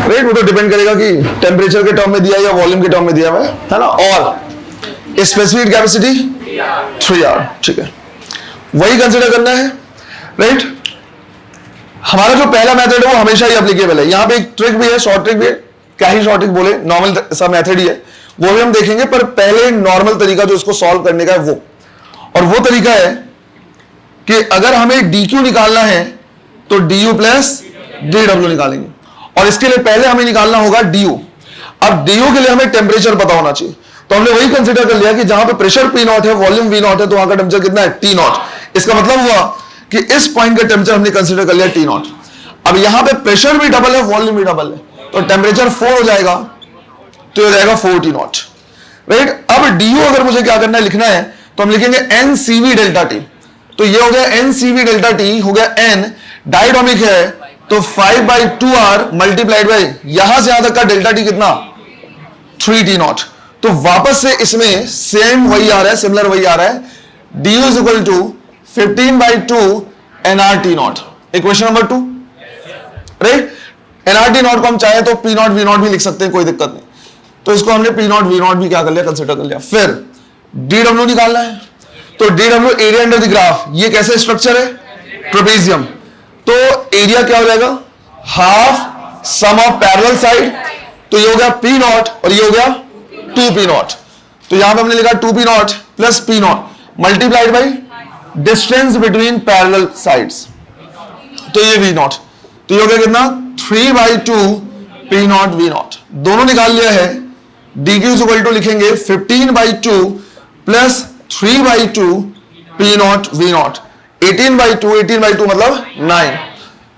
राइट। वो तो डिपेंड करेगा कि टेम्परेचर के टर्म में दिया या वॉल्यूम के टर्म में दिया हुआ है ना। और स्पेसिफिक कैपेसिटी 3R, ठीक है, वही कंसीडर करना है, राइट। हमारा जो पहला मेथड है वो हमेशा ही एप्लीकेबल है। यहां पे एक ट्रिक भी है, शॉर्ट ट्रिक भी है, क्या ही शॉर्ट ट्रिक बोले, नॉर्मल सा मेथड ही है, वो भी हम देखेंगे। पर पहले नॉर्मल तरीका जो इसको सॉल्व करने का है वो, और वो तरीका है कि अगर हमें dq निकालना है तो du प्लस dw निकालेंगे, और इसके लिए पहले हमें निकालना होगा du। अब du के लिए हमें टेम्परेचर पता होना चाहिए, तो हमने वही कंसीडर कर लिया कि जहां पे प्रेशर P नॉट है, वॉल्यूम V नॉट है, तो वहां का टेम्परेचर कितना है T नॉट। इसका मतलब हुआ कि इस पॉइंट का टेम्परेचर हमने कंसीडर कर लिया T नॉट। अब यहां पे प्रेशर भी डबल है, वॉल्यूम भी डबल है, तो टेम्परेचर 4 हो जाएगा, तो हो जाएगा 4 T नॉट, राइट। अब du अगर मुझे क्या करना है, लिखना है, तो हम लिखेंगे NCV डेल्टा T। तो ये हो गया NCV डेल्टा T, हो गया N, डायटोमिक है तो 5/2R मल्टीप्लाइड बाई यहां से यहां तक का डेल्टा T कितना 3 T नॉट। तो वापस से इसमें सेम वही आ रहा है, सिमिलर वही आ रहा है, du is equal to 15/2 nRT naught. Equation number 2, right. nRT naught को हम चाहे तो P नॉट V नॉट भी लिख सकते हैं, कोई दिक्कत नहीं। तो इसको हमने P नॉट V नॉट भी क्या कर लिया, कंसिडर कर लिया। फिर dw निकालना है, तो dw area under the graph, ये कैसे स्ट्रक्चर है, ट्रेपेजियम, तो एरिया क्या हो जाएगा, half sum of parallel side, तो ये हो गया P नॉट और ये हो गया 2P नॉट। तो यहां पे हमने लिखा 2P not plus P not multiplied by distance between parallel sides, तो ये V नॉट, तो ये हो गया कितना 3/2 P नॉट V नॉट। दोनों निकाल लिया है, dq इज इक्वल टू लिखेंगे 15/2 plus 3/2 P not V not, 18/2 मतलब 9।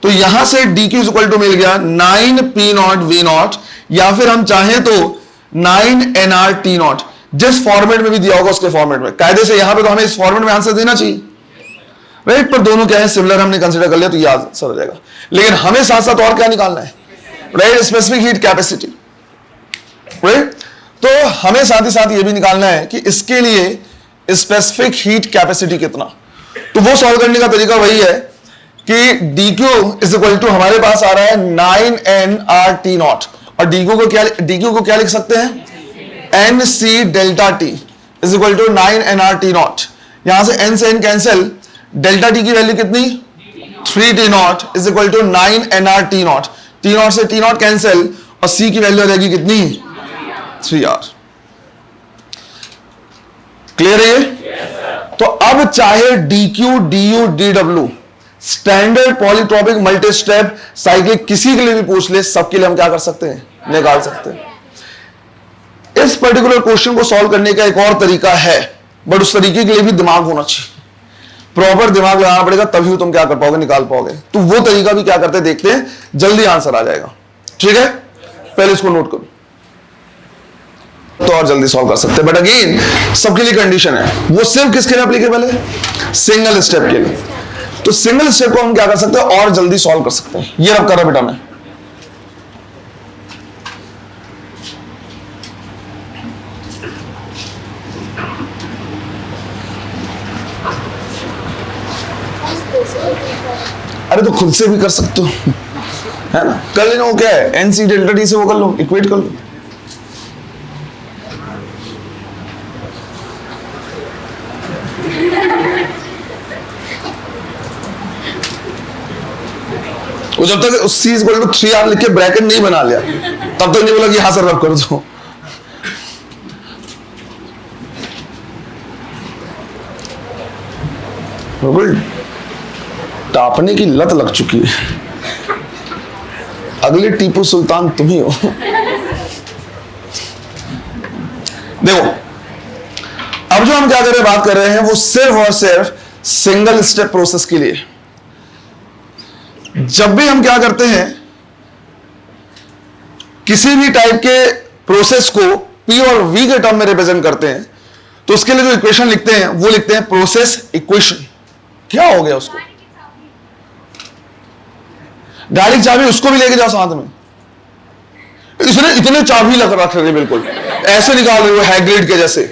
तो यहां से dq इज इक्वल टू मिल गया 9 P नॉट V नॉट, या फिर हम चाहें तो 9 nRT नॉट, जिस फॉर्मेट में भी दिया होगा उसके फॉर्मेट में। कायदे से यहां पे तो हमें इस फॉर्मेट में आंसर देना चाहिए, राइट, पर दोनों क्या है, सिमिलर हमने कंसीडर कर लिया, तो ये आंसर हो जाएगा। लेकिन हमें साथ साथ और क्या निकालना है, right, specific heat capacity, right. तो हमें साथ ही साथ ये भी निकालना है कि इसके लिए स्पेसिफिक हीट कैपेसिटी कितना। तो वो सॉल्व करने का तरीका वही है कि dq इज इक्वल टू हमारे पास आ रहा है 9 nRT नॉट, और dq को क्या लिख सकते हैं, NC delta T is equal to 9 nRT naught. यहां से n से n कैंसिल, डेल्टा T की वैल्यू कितनी 3 T naught is equal to 9 nRT naught, T naught से T नॉट कैंसिल, और C की वैल्यू आ जाएगी कितनी 3R। क्लियर है ये? तो अब चाहे dq du dw standard polytropic multi step cyclic किसी के लिए भी पूछ ले, सबके लिए हम क्या कर सकते हैं, निकाल सकते हैं। इस पर्टिकुलर क्वेश्चन को सॉल्व करने का एक और तरीका है, बट उस तरीके के लिए भी दिमाग होना चाहिए, प्रॉपर दिमाग लगाना पड़ेगा, तभी तुम क्या कर पाओगे, निकाल पाओगे। तो वो तरीका भी क्या करते हैं, देखते हैं, जल्दी आंसर आ जाएगा, ठीक है। पहले इसको नोट करो, तो और जल्दी सॉल्व कर सकते हैं। बट अगेन सबके लिए कंडीशन है, वो सिर्फ किसके लिए एप्लीकेबल है, सिंगल स्टेप के लिए। तो सिंगल स्टेप को हम क्या कर सकते हैं, और जल्दी सॉल्व कर सकते हैं। ये रब कर रहा बेटा मैं, अरे तो खुद से भी कर सकते हो, है ना, कर लेना। वो क्या है, NC डेल्टा T से वो कर लो, इक्वेट कर लो। वो जब तक उस C इक्वल टू 3R लिख के ब्रैकेट नहीं बना लिया, तब तक नहीं बोला कि यहां से रब कर दो। टापने की लत लग चुकी है, अगले टीपू सुल्तान तुम ही हो। देखो अब जो हम क्या कर रहे हैं, बात कर रहे हैं, वो सिर्फ और सिर्फ सिंगल स्टेप प्रोसेस के लिए। जब भी हम क्या करते हैं, किसी भी टाइप के प्रोसेस को P और V के टर्म में रिप्रेजेंट करते हैं, तो उसके लिए जो इक्वेशन लिखते हैं वो लिखते हैं प्रोसेस इक्वेशन। क्या हो गया उसको, गाड़ी की चाबी उसको भी लेके जाओ साथ में, इसने इतने चाबी लग रख रहे, बिल्कुल ऐसे निकाल रहे हो हैग्रिड के जैसे।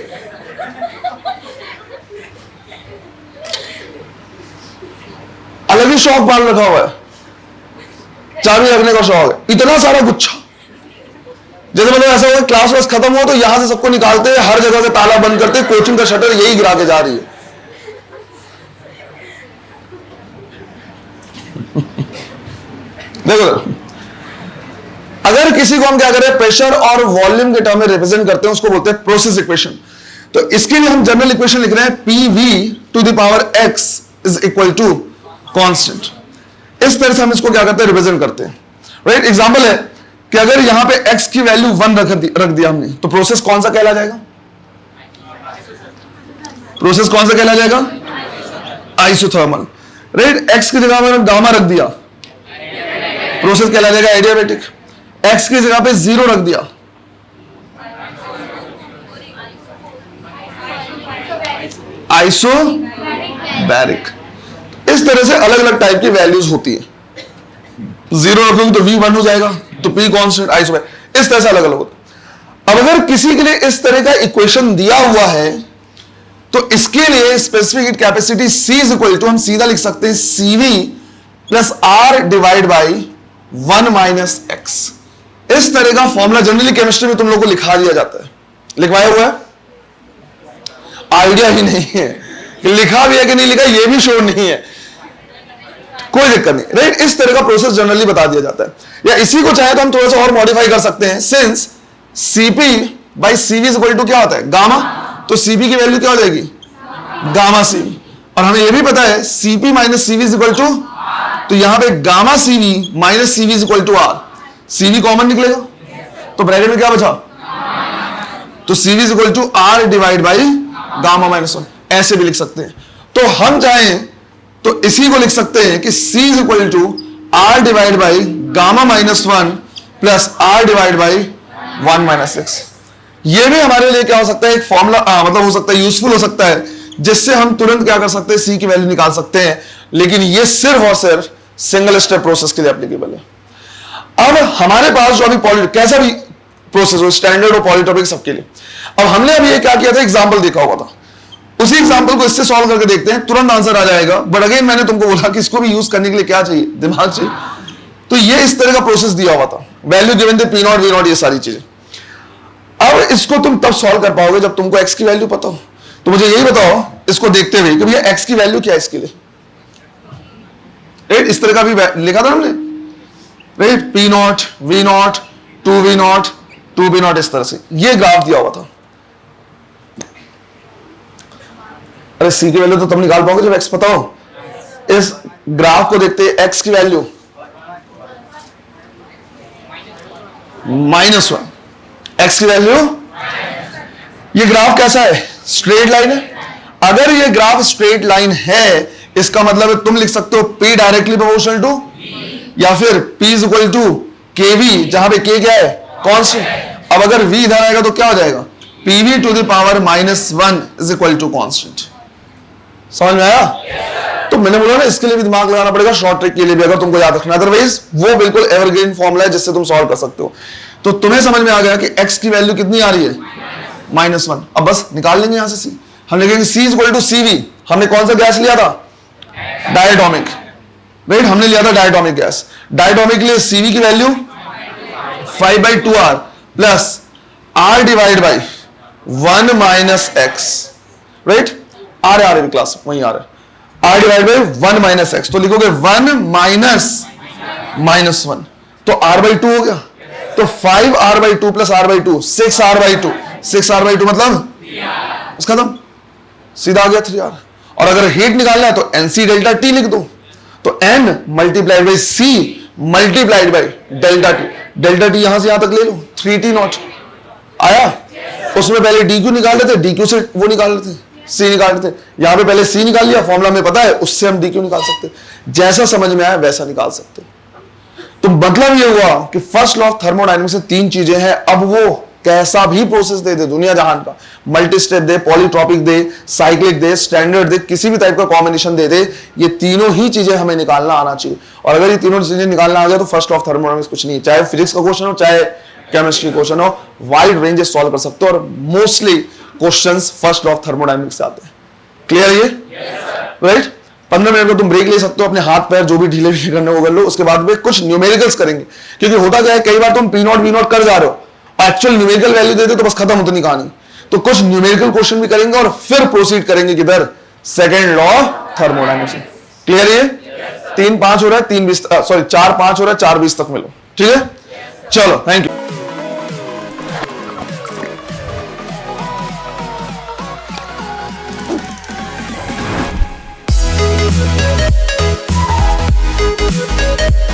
अलग ही शौक बाल रखा हुआ है, चाबी रखने का शौक है, इतना सारा गुच्छा। जैसे मतलब ऐसा हुआ क्लास वास खत्म हो तो यहां से सबको निकालते हैं, हर जगह से ताला बंद करते, कोचिंग का शटर यही गिरा के जा रही है। देखो अगर किसी को हम क्या करें, प्रेशर और वॉल्यूम के टर्म में रिप्रेजेंट करते हैं, उसको बोलते हैं प्रोसेस इक्वेशन। तो इसके लिए हम जनरल इक्वेशन लिख रहे हैं PV to the power x is equal to constant. इस तरह से हम इसको क्या करते हैं, रिप्रेजेंट करते हैं, राइट। एग्जांपल है कि अगर यहां पे x की वैल्यू 1 रख दिया हमने, तो प्रोसेस कौन सा कहला जाएगा, प्रोसेस कौन सा कहला जाएगा, आइसोथर्मल, राइट। x की जगह में गामा रख दिया, प्रोसेस कहला जाएगा एडियाबैटिक। x की जगह पे 0 रख दिया, आइसोबैरिक। इस तरह से अलग अलग टाइप की वैल्यूज होती है। 0 रखोगे तो V1 हो जाएगा, तो P कांस्टेंट, आइसोबैरिक, इस तरह से अलग अलग होता है। अब अगर किसी के लिए इस तरह का इक्वेशन दिया हुआ है, तो इसके लिए specific heat capacity C is equal to, हम सीधा लिख सकते हैं CV plus R divide by 1 minus x. इस तरह का फॉर्मूला जनरली केमिस्ट्री में तुम लोगों को लिखा दिया जाता है, लिखवाया हुआ है, आइडिया ही नहीं है, लिखा भी है कि नहीं लिखा ये भी श्योर नहीं है, कोई दिक्कत नहीं, राइट। इस तरह का प्रोसेस जनरली बता दिया जाता है। या इसी को चाहे तो हम थोड़ा सा और मॉडिफाई कर सकते हैं, since Cp by Cv equal to क्या होता है, गामा, तो Cp की वैल्यू क्या हो जाएगी, गामा Cv। और हमें यह भी पता है Cp minus Cv equal to, तो यहां पे gamma Cv minus Cv equal to R, Cv common निकलेगा, तो ब्रैकेट में क्या बचा, तो Cv equal to R divide by gamma minus 1, ऐसे भी लिख सकते हैं। तो हम चाहें तो इसी को लिख सकते हैं कि C is equal to R divide by gamma minus 1 plus R divide by 1 minus x. ये भी हमारे लिए क्या हो सकता है, एक फॉर्मूला, मतलब हो सकता है, यूजफुल हो सकता है, जिससे हम तुरंत क्या कर सकते हैं, C की वैल्यू निकाल सकते हैं। लेकिन ये सिर्फ और सिर्फ सिंगल स्टेप प्रोसेस के लिए एप्लीकेबल है। अब हमारे पास जो अभी कैसा भी प्रोसेस हो, स्टैंडर्ड हो, पॉलीटॉपिक, सबके लिए। अब हमने अभी ये क्या किया था, एग्जाम्पल देखा हुआ था, उसी एग्जाम्पल को इससे सॉल्व करके देखते हैं, तुरंत आंसर आ जाएगा। बट अगेन मैंने तुमको बोला कि इसको भी यूज करने के लिए क्या चाहिए, दिमाग चाहिए। तो ये इस तरह का प्रोसेस दिया हुआ था, वैल्यू गिवन थे P नॉट V नॉट, ये सारी चीजें। अब इसको तुम तब सॉल्व कर पाओगे जब तुमको x की वैल्यू पता हो। तो मुझे यही बताओ इसको देखते हुए कि भैया x की वैल्यू क्या है इसके लिए, राइट। इस तरह का भी लिखा था हमने, right, P not V not 2V not 2B not, इस तरह से ये ग्राफ दिया हुआ था। अरे C की वैल्यू तो तब निकाल पाओगे जब x पता हो। इस ग्राफ को देखते हैं, x की वैल्यू -1, x की वैल्यू, ये ग्राफ कैसा है, स्ट्रेट लाइन है। अगर ये ग्राफ स्ट्रेट लाइन है, इसका मतलब है तुम लिख सकते हो P डायरेक्टली प्रोपोर्शनल टू, या फिर P is equal to KV, जहां पे K क्या है, कांस्टेंट। अब अगर V इधर आएगा तो क्या हो जाएगा, PV to the power -1 is equal to constant. समझ में आया? तो मैंने बोला ना, इसके लिए भी दिमाग लगाना पड़ेगा, शॉर्ट ट्रिक के लिए भी, अगर तुमको याद रखना। अदरवाइज वो बिल्कुल एवरग्रीन फॉर्मूला है जिससे तुम सॉल्व कर सकते हो। तो तुम्हें समझ में आ गया कि x की वैल्यू कितनी आ रही है, -1। अब बस निकाल लेंगे यहां से C। हम लिखेंगे C is equal to CV। हमने कौन सा गैस लिया था, डायटोमिक, राइट, हमने लिया था डायटोमिक गैस। डायटोमिक के लिए CV की value 5/2R plus R divide by 1 minus x, right, आ रहा है क्लास, वहीं आ रहा है, R divide by 1 minus x. तो लिखोगे 1 माइनस -1, तो R/2 हो गया। तो 5R/2 plus R/2 6R/2, 6R/2 मतलब खत्म, सीधा आ गया 3R। और अगर हीट निकालना है तो NC डेल्टा T लिख दो, तो N multiplied by C multiplied by delta T। Delta T यहां से यहां तक ले लो, 3T नॉट आया। उसमें पहले DQ निकाल लेते, DQ से वो निकाल लेते, C निकाल लेते। यहां पे पहले C निकाल लिया, फॉर्मूला में पता है, उससे हम DQ निकाल सकते। जैसा समझ में आया वैसा निकाल सकते। तो मतलब ये हुआ कि फर्स्ट लॉ ऑफ थर्मोडायनेमिक्स से 3 चीजें हैं। अब वो कैसा भी प्रोसेस दे दे दुनिया जहान का, मल्टी स्टेप दे, पॉलीट्रॉपिक दे, साइक्लिक दे, स्टैंडर्ड दे, किसी भी टाइप का कॉम्बिनेशन दे दे, ये तीनों ही चीजें हमें निकालना आना चाहिए। और अगर ये तीनों चीजें निकालना आ गया तो फर्स्ट लॉ ऑफ थर्मोडायनेमिक्स कुछ नहीं, चाहे फिजिक्स का क्वेश्चन हो, चाहे केमिस्ट्री क्वेश्चन हो, वाइड रेंजेस सॉल्व कर सकते हो। और mostly questions first law of thermodynamics से आते हैं। क्लियर ये, राइट? 15 मिनट में तुम ब्रेक ले सकते हो, अपने हाथ पैर जो भी ढीले ढीले करने वो कर लो। उसके बाद में कुछ न्यूमेरिकल्स करेंगे, क्योंकि होता क्या है, कई बार तुम P नॉट V नॉट कर जा रहे हो, एक्चुअल न्यूमेरिकल वैल्यू देते तो बस खत्म होती नहीं कहानी। तो कुछ न्यूमेरिकल क्वेश्चन भी करेंगे और फिर प्रोसीड करेंगे किधर, सेकंड लॉ थर्मोडायनेमिक्स। क्लियर ये? 3-5 हो रहा है, 3-20, सॉरी 4-5 हो रहा है, 4-20 तक मिलो, ठीक है? चलो, थैंक यू। है।